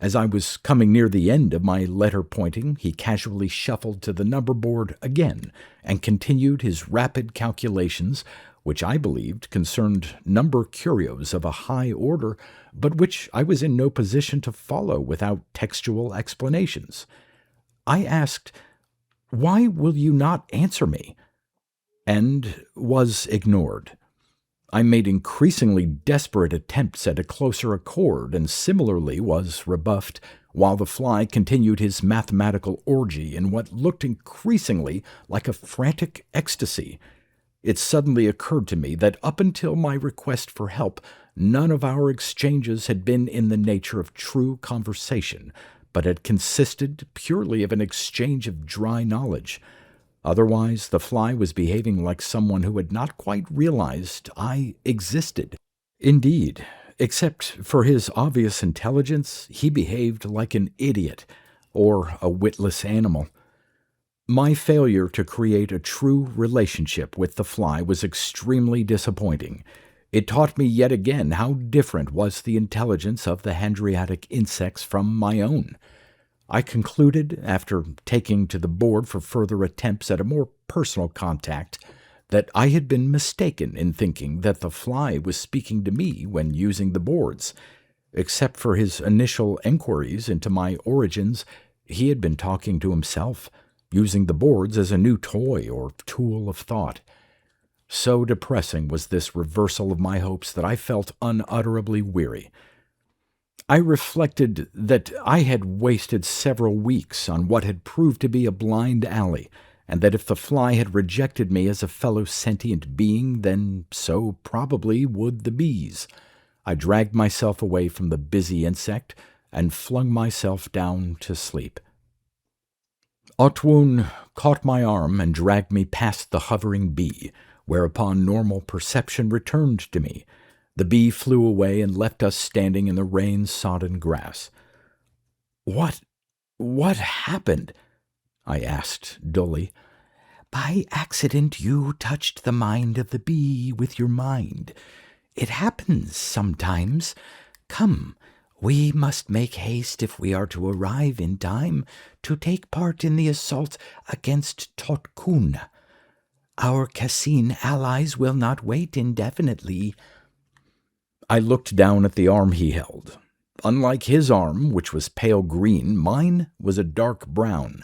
[SPEAKER 1] As I was coming near the end of my letter pointing, he casually shuffled to the number board again and continued his rapid calculations, which I believed concerned number curios of a high order, but which I was in no position to follow without textual explanations. I asked, "Why will you not answer me?" and was ignored. I made increasingly desperate attempts at a closer accord and similarly was rebuffed, while the fly continued his mathematical orgy in what looked increasingly like a frantic ecstasy. It suddenly occurred to me that up until my request for help, none of our exchanges had been in the nature of true conversation, but had consisted purely of an exchange of dry knowledge. Otherwise, the fly was behaving like someone who had not quite realized I existed. Indeed, except for his obvious intelligence, he behaved like an idiot or a witless animal. My failure to create a true relationship with the fly was extremely disappointing. It taught me yet again how different was the intelligence of the Handriatic insects from my own. I concluded, after taking to the board for further attempts at a more personal contact, that I had been mistaken in thinking that the fly was speaking to me when using the boards. Except for his initial enquiries into my origins, he had been talking to himself, using the boards as a new toy or tool of thought. So depressing was this reversal of my hopes that I felt unutterably weary. I reflected that I had wasted several weeks on what had proved to be a blind alley, and that if the fly had rejected me as a fellow sentient being, then so probably would the bees. I dragged myself away from the busy insect and flung myself down to sleep. Otwoon caught my arm and dragged me past the hovering bee, whereupon normal perception returned to me. The bee flew away and left us standing in the rain-sodden grass. What happened?" I asked dully. "By accident you touched the mind of the bee with your mind. It happens sometimes. Come, we must make haste if we are to arrive in time to take part in the assault against Totkun. Our Cassine allies will not wait indefinitely." I looked down at the arm he held. Unlike his arm, which was pale green, mine was a dark brown.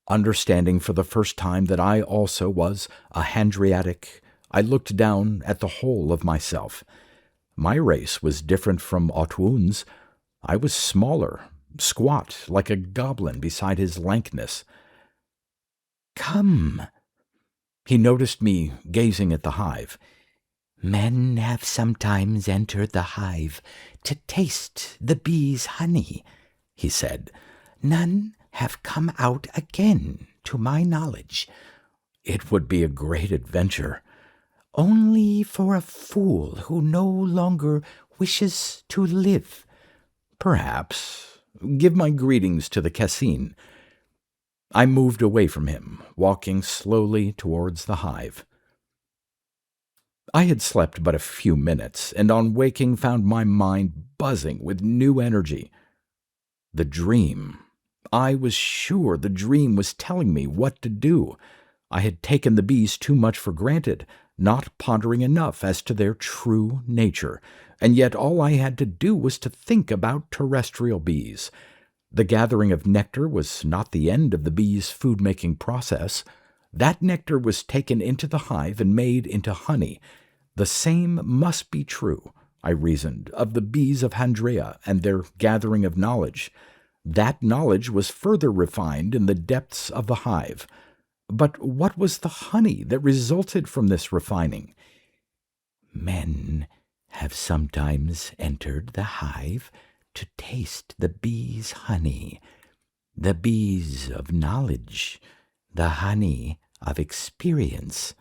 [SPEAKER 1] Understanding for the first time that I also was a Handriatic, I looked down at the whole of myself. My race was different from Otwoon's. I was smaller, squat, like a goblin beside his lankness. "Come." He noticed me gazing at the hive. "Men have sometimes entered the hive to taste the bees' honey," he said. "None have come out again, to my knowledge." "It would be a great adventure." "Only for a fool who no longer wishes to live." "Perhaps. Give my greetings to the Cassine." I moved away from him, walking slowly towards the hive. I had slept but a few minutes, and on waking found my mind buzzing with new energy. The dream. I was sure the dream was telling me what to do. I had taken the bees too much for granted, not pondering enough as to their true nature, and yet all I had to do was to think about terrestrial bees. The gathering of nectar was not the end of the bees' food-making process. That nectar was taken into the hive and made into honey. The same must be true, I reasoned, of the bees of Handrea and their gathering of knowledge. That knowledge was further refined in the depths of the hive. But what was the honey that resulted from this refining? Men have sometimes entered the hive to taste the bees' honey, the bees of knowledge, the honey of experience.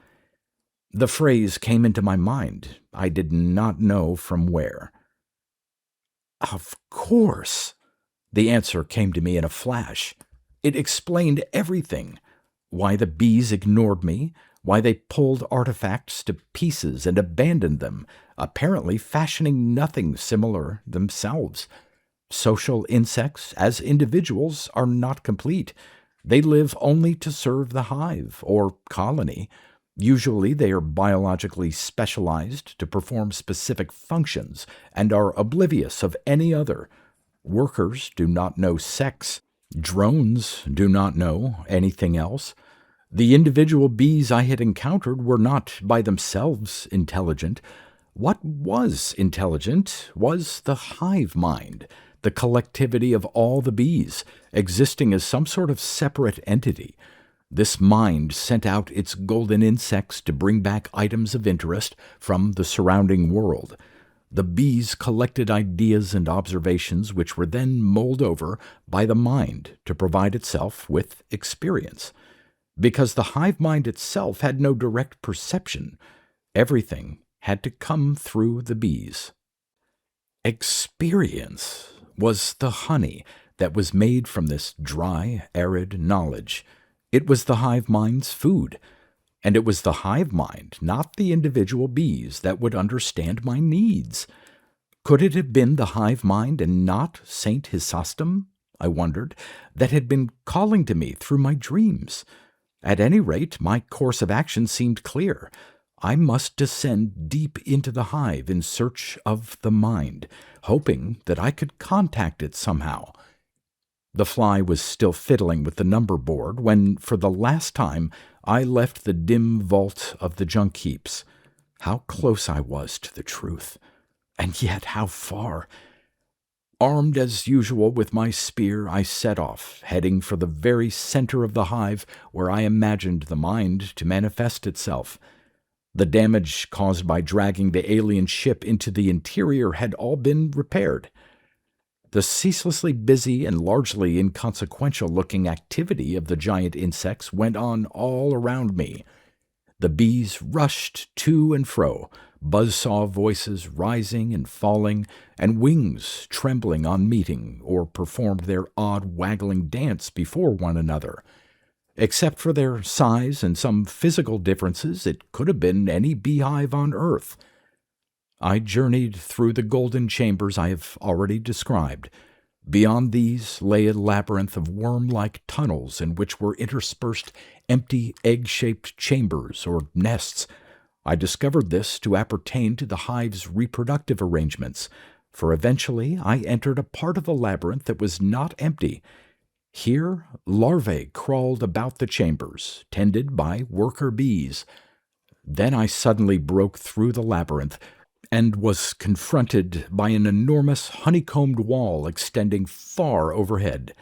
[SPEAKER 1] The phrase came into my mind. I did not know from where. Of course. The answer came to me in a flash. It explained everything. Why the bees ignored me, why they pulled artifacts to pieces and abandoned them, apparently fashioning nothing similar themselves. Social insects, as individuals, are not complete. They live only to serve the hive or colony. Usually they are biologically specialized to perform specific functions and are oblivious of any other. Workers do not know sex. Drones do not know anything else. The individual bees I had encountered were not by themselves intelligent. What was intelligent was the hive mind, the collectivity of all the bees, existing as some sort of separate entity. This mind sent out its golden insects to bring back items of interest from the surrounding world. The bees collected ideas and observations which were then mulled over by the mind to provide itself with experience. Because the hive mind itself had no direct perception, everything had to come through the bees. Experience was the honey that was made from this dry, arid knowledge. It was the hive mind's food, and it was the hive mind, not the individual bees, that would understand my needs. Could it have been the hive mind and not Saint Chrysostom, I wondered, that had been calling to me through my dreams? At any rate, my course of action seemed clear. I must descend deep into the hive in search of the mind, hoping that I could contact it somehow. The fly was still fiddling with the number board when, for the last time, I left the dim vault of the junk heaps. How close I was to the truth, and yet how far. Armed as usual with my spear, I set off, heading for the very center of the hive where I imagined the mind to manifest itself. The damage caused by dragging the alien ship into the interior had all been repaired. The ceaselessly busy and largely inconsequential-looking activity of the giant insects went on all around me. The bees rushed to and fro, buzzsaw voices rising and falling, and wings trembling on meeting, or performed their odd waggling dance before one another. Except for their size and some physical differences, it could have been any beehive on earth. I journeyed through the golden chambers I have already described. Beyond these lay a labyrinth of worm-like tunnels in which were interspersed empty egg-shaped chambers or nests. I discovered this to appertain to the hive's reproductive arrangements, for eventually I entered a part of the labyrinth that was not empty. Here larvae crawled about the chambers, tended by worker bees. Then I suddenly broke through the labyrinth and was confronted by an enormous honeycombed wall extending far overhead.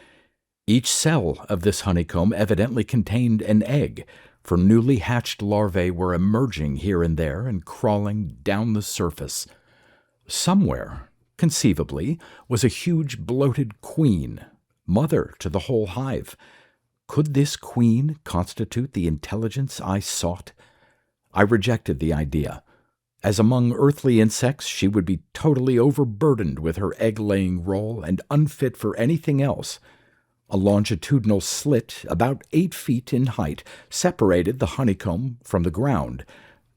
[SPEAKER 1] Each cell of this honeycomb evidently contained an egg, for newly hatched larvae were emerging here and there and crawling down the surface. Somewhere, conceivably, was a huge bloated queen, mother to the whole hive. Could this queen constitute the intelligence I sought? I rejected the idea. As among earthly insects, she would be totally overburdened with her egg-laying role and unfit for anything else. A longitudinal slit, about 8 feet in height, separated the honeycomb from the ground.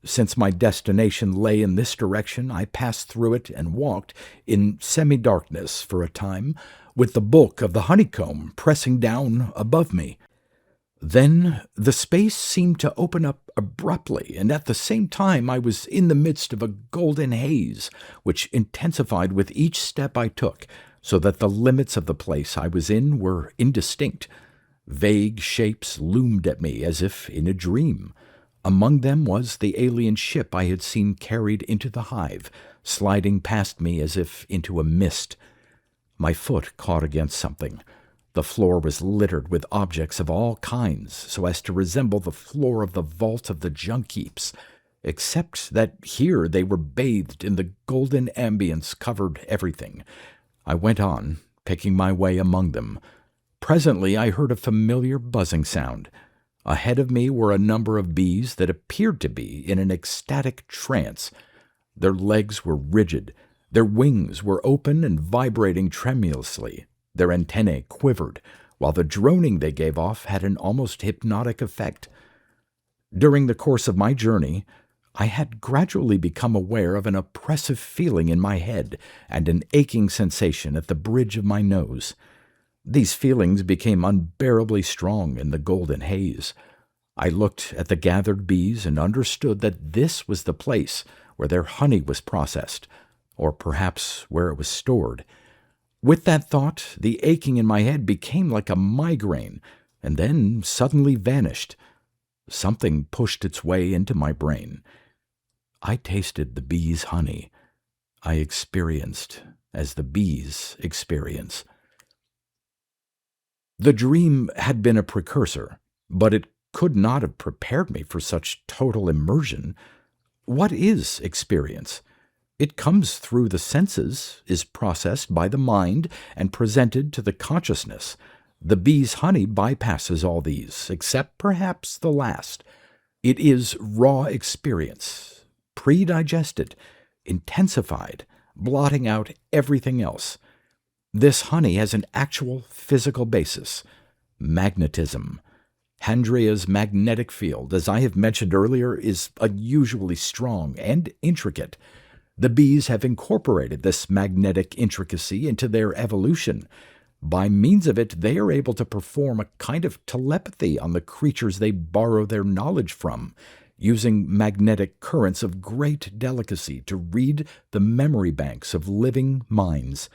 [SPEAKER 1] Since my destination lay in this direction, I passed through it and walked, in semi-darkness for a time, with the bulk of the honeycomb pressing down above me. Then the space seemed to open up abruptly, and at the same time I was in the midst of a golden haze, which intensified with each step I took, so that the limits of the place I was in were indistinct. Vague shapes loomed at me as if in a dream. Among them was the alien ship I had seen carried into the hive, sliding past me as if into a mist. My foot caught against something. The floor was littered with objects of all kinds, so as to resemble the floor of the vault of the junk heaps, except that here they were bathed in the golden ambience covered everything. I went on, picking my way among them. Presently I heard a familiar buzzing sound. Ahead of me were a number of bees that appeared to be in an ecstatic trance. Their legs were rigid, their wings were open and vibrating tremulously, their antennae quivered, while the droning they gave off had an almost hypnotic effect. During the course of my journey, I had gradually become aware of an oppressive feeling in my head and an aching sensation at the bridge of my nose. These feelings became unbearably strong in the golden haze. I looked at the gathered bees and understood that this was the place where their honey was processed, or perhaps where it was stored. With that thought, the aching in my head became like a migraine, and then suddenly vanished. Something pushed its way into my brain. I tasted the bees' honey. I experienced as the bees experience. The dream had been a precursor, but it could not have prepared me for such total immersion. What is experience? It comes through the senses, is processed by the mind, and presented to the consciousness. The bee's honey bypasses all these, except perhaps the last. It is raw experience, pre-digested, intensified, blotting out everything else. This honey has an actual physical basis: magnetism. Handrea's magnetic field, as I have mentioned earlier, is unusually strong and intricate. The bees have incorporated this magnetic intricacy into their evolution. By means of it, they are able to perform a kind of telepathy on the creatures they borrow their knowledge from, using magnetic currents of great delicacy to read the memory banks of living minds.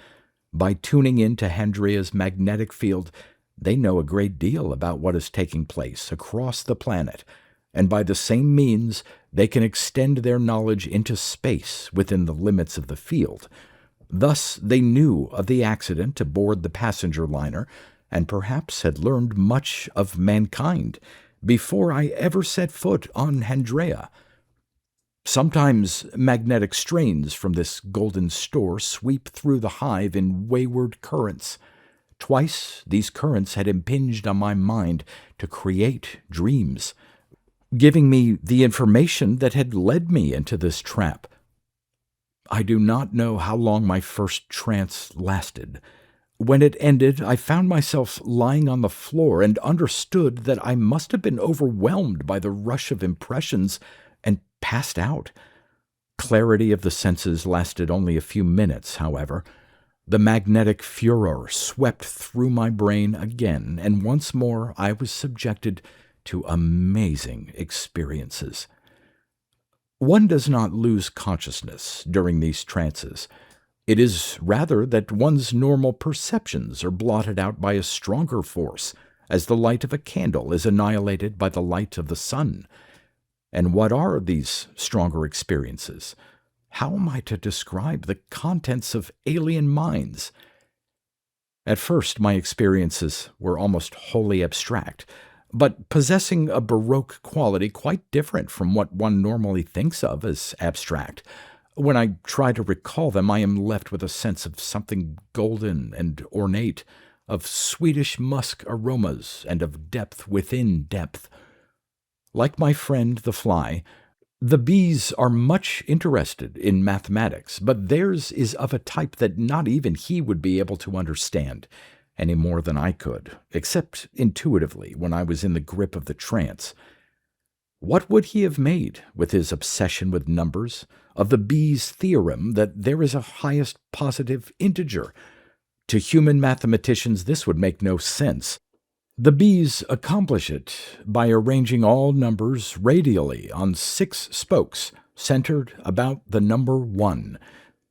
[SPEAKER 1] By tuning in to Handrea's magnetic field, they know a great deal about what is taking place across the planet, and by the same means they can extend their knowledge into space within the limits of the field. Thus they knew of the accident aboard the passenger liner, and perhaps had learned much of mankind before I ever set foot on Handrea. Sometimes magnetic strains from this golden store sweep through the hive in wayward currents. Twice these currents had impinged on my mind to create dreams, giving me the information that had led me into this trap. I do not know how long my first trance lasted. When it ended, I found myself lying on the floor and understood that I must have been overwhelmed by the rush of impressions and passed out. Clarity of the senses lasted only a few minutes, however. The magnetic furor swept through my brain again, and once more I was subjected to amazing experiences. One does not lose consciousness during these trances. It is rather that one's normal perceptions are blotted out by a stronger force, as the light of a candle is annihilated by the light of the sun. And what are these stronger experiences? How am I to describe the contents of alien minds? At first, my experiences were almost wholly abstract, but possessing a Baroque quality quite different from what one normally thinks of as abstract. When I try to recall them, I am left with a sense of something golden and ornate, of Swedish musk aromas, and of depth within depth. Like my friend the fly, the bees are much interested in mathematics, but theirs is of a type that not even he would be able to understand, any more than I could, except intuitively when I was in the grip of the trance. What would he have made, with his obsession with numbers, of the bee's theorem that there is a highest positive integer? To human mathematicians, this would make no sense. The bees accomplish it by arranging all numbers radially on 6 spokes, centered about the number 1.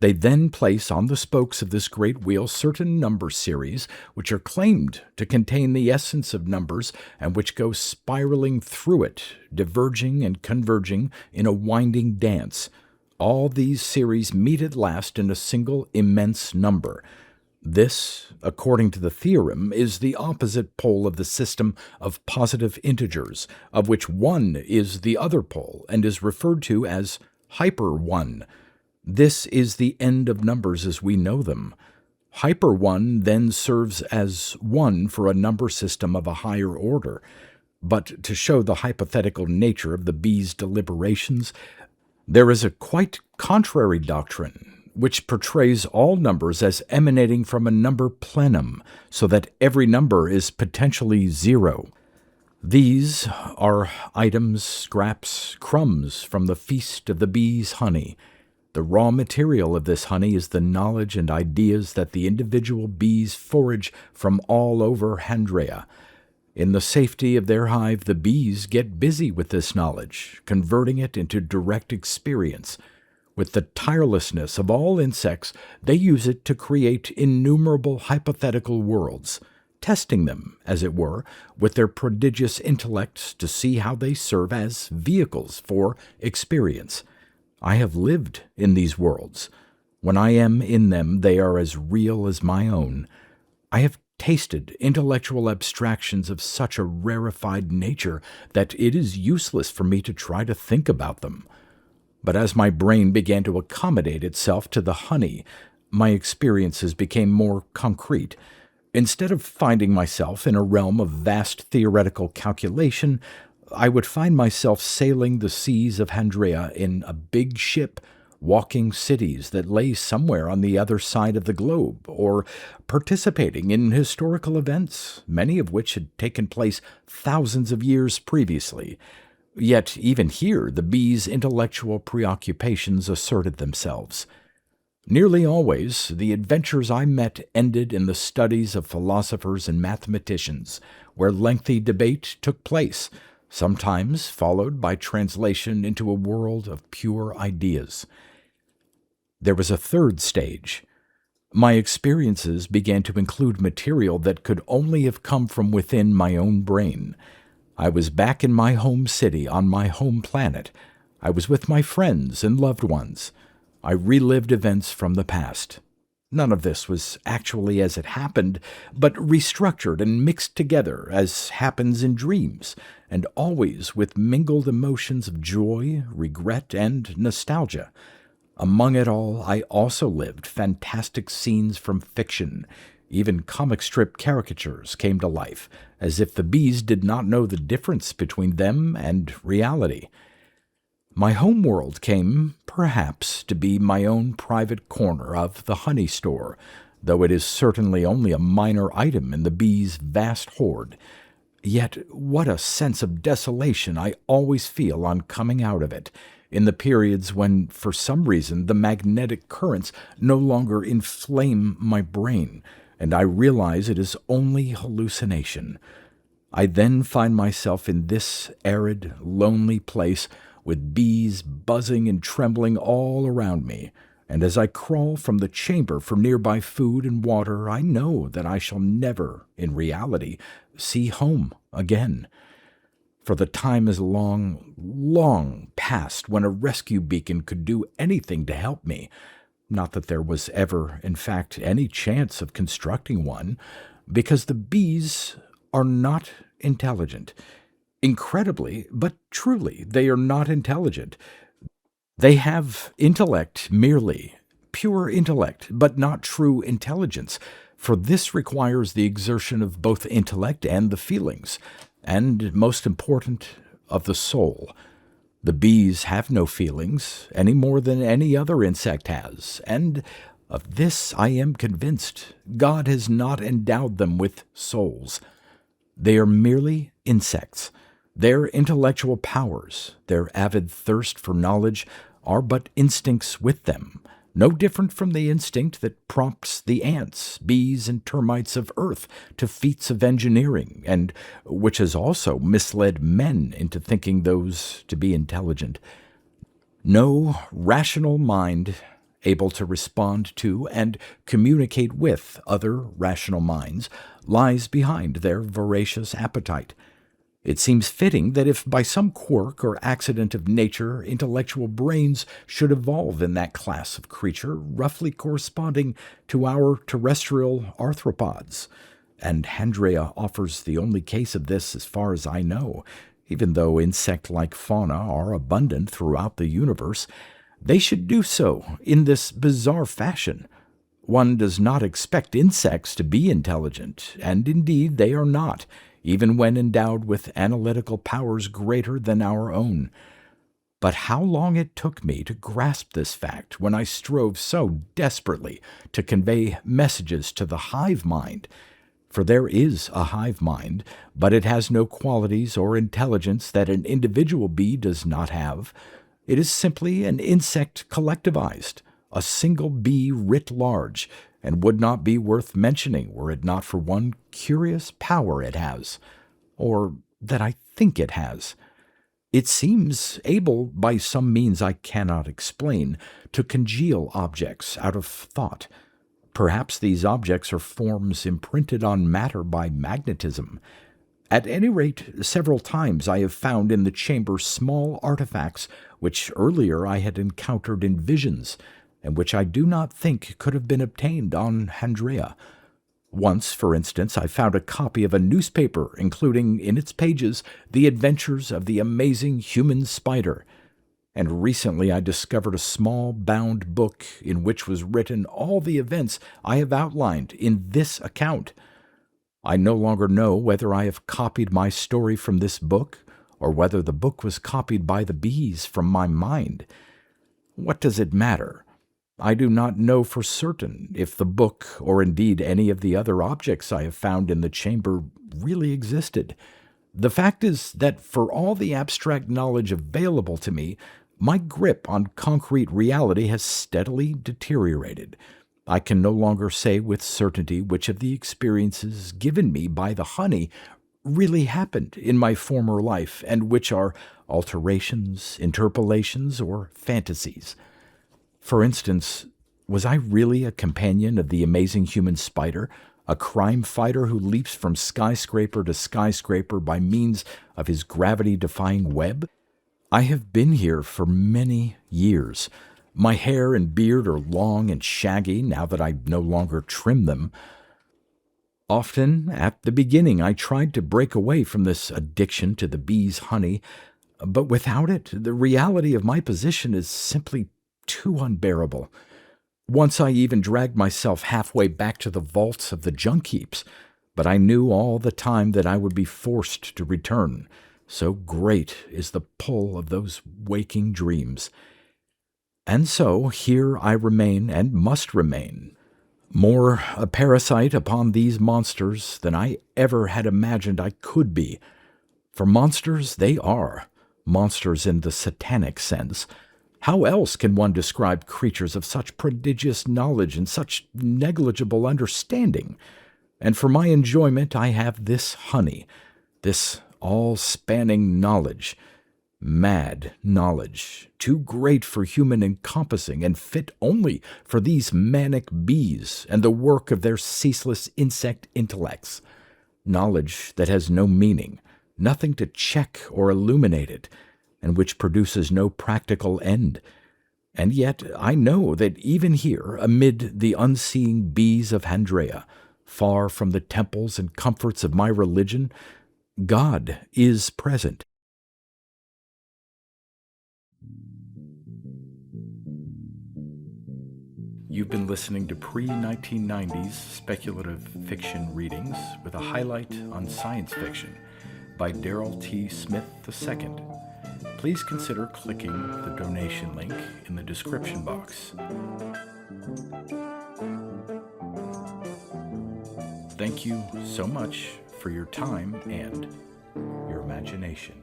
[SPEAKER 1] They then place on the spokes of this great wheel certain number series which are claimed to contain the essence of numbers and which go spiraling through it, diverging and converging in a winding dance. All these series meet at last in a single immense number. This, according to the theorem, is the opposite pole of the system of positive integers, of which 1 is the other pole and is referred to as hyper-1. This is the end of numbers as we know them. Hyper-1 then serves as 1 for a number system of a higher order. But to show the hypothetical nature of the bees' deliberations, there is a quite contrary doctrine, which portrays all numbers as emanating from a number plenum, so that every number is potentially 0. These are items, scraps, crumbs from the feast of the bees' honey. The raw material of this honey is the knowledge and ideas that the individual bees forage from all over Handrea. In the safety of their hive, the bees get busy with this knowledge, converting it into direct experience. With the tirelessness of all insects, they use it to create innumerable hypothetical worlds, testing them, as it were, with their prodigious intellects to see how they serve as vehicles for experience. I have lived in these worlds. When I am in them, they are as real as my own. I have tasted intellectual abstractions of such a rarefied nature that it is useless for me to try to think about them. But as my brain began to accommodate itself to the honey, my experiences became more concrete. Instead of finding myself in a realm of vast theoretical calculation, I would find myself sailing the seas of Handrea in a big ship, walking cities that lay somewhere on the other side of the globe, or participating in historical events, many of which had taken place thousands of years previously. Yet even here the bees' intellectual preoccupations asserted themselves. Nearly always the adventures I met ended in the studies of philosophers and mathematicians, where lengthy debate took place, sometimes followed by translation into a world of pure ideas. There was a third stage. My experiences began to include material that could only have come from within my own brain. I was back in my home city, on my home planet. I was with my friends and loved ones. I relived events from the past. None of this was actually as it happened, but restructured and mixed together as happens in dreams, and always with mingled emotions of joy, regret, and nostalgia. Among it all, I also lived fantastic scenes from fiction. Even comic strip caricatures came to life, as if the bees did not know the difference between them and reality. My home world came, perhaps, to be my own private corner of the honey store, though it is certainly only a minor item in the bees' vast hoard. Yet what a sense of desolation I always feel on coming out of it, in the periods when, for some reason, the magnetic currents no longer inflame my brain, and I realize it is only hallucination. I then find myself in this arid, lonely place, with bees buzzing and trembling all around me, and as I crawl from the chamber for nearby food and water, I know that I shall never, in reality, see home again. For the time is long, long past when a rescue beacon could do anything to help me. Not that there was ever, in fact, any chance of constructing one, because the bees are not intelligent. Incredibly, but truly, they are not intelligent. They have intellect merely, pure intellect, but not true intelligence, for this requires the exertion of both intellect and the feelings, and, most important, of the soul. The bees have no feelings, any more than any other insect has, and of this I am convinced. God has not endowed them with souls. They are merely insects. Their intellectual powers, their avid thirst for knowledge, are but instincts with them. no different from the instinct that prompts the ants, bees, and termites of Earth to feats of engineering, and which has also misled men into thinking those to be intelligent. No rational mind able to respond to and communicate with other rational minds lies behind their voracious appetite. It seems fitting that if by some quirk or accident of nature intellectual brains should evolve in that class of creature roughly corresponding to our terrestrial arthropods, and Handrea offers the only case of this as far as I know, even though insect-like fauna are abundant throughout the universe, they should do so in this bizarre fashion. One does not expect insects to be intelligent, and indeed they are not, even when endowed with analytical powers greater than our own. But how long it took me to grasp this fact when I strove so desperately to convey messages to the hive mind. For there is a hive mind, but it has no qualities or intelligence that an individual bee does not have. It is simply an insect collectivized, a single bee writ large, and would not be worth mentioning were it not for one curious power it has, or that I think it has. It seems able, by some means I cannot explain, to congeal objects out of thought. Perhaps these objects are forms imprinted on matter by magnetism. At any rate, several times I have found in the chamber small artifacts which earlier I had encountered in visions, and which I do not think could have been obtained on Handrea. Once, for instance, I found a copy of a newspaper including in its pages the adventures of the amazing human spider, and recently I discovered a small bound book in which was written all the events I have outlined in this account. I no longer know whether I have copied my story from this book, or whether the book was copied by the bees from my mind. What does it matter? I do not know for certain if the book, or indeed any of the other objects I have found in the chamber, really existed. The fact is that for all the abstract knowledge available to me, my grip on concrete reality has steadily deteriorated. I can no longer say with certainty which of the experiences given me by the honey really happened in my former life, and which are alterations, interpolations, or fantasies. For instance, was I really a companion of the amazing human spider, a crime fighter who leaps from skyscraper to skyscraper by means of his gravity-defying web? I have been here for many years. My hair and beard are long and shaggy now that I no longer trim them. Often, at the beginning, I tried to break away from this addiction to the bees' honey, but without it, the reality of my position is simply too unbearable. Once I even dragged myself halfway back to the vaults of the junk heaps, but I knew all the time that I would be forced to return. So great is the pull of those waking dreams. And so here I remain and must remain, more a parasite upon these monsters than I ever had imagined I could be. For monsters they are, monsters in the satanic sense. How else can one describe creatures of such prodigious knowledge and such negligible understanding? And for my enjoyment I have this honey, this all-spanning knowledge, mad knowledge, too great for human encompassing and fit only for these manic bees and the work of their ceaseless insect intellects, knowledge that has no meaning, nothing to check or illuminate it, and which produces no practical end. And yet I know that even here, amid the unseeing bees of Handrea, far from the temples and comforts of my religion, God is present. You've been listening to pre-1990s speculative fiction readings with a highlight on science fiction by Darrell T. Smith II. Please consider clicking the donation link in the description box. Thank you so much for your time and your imagination.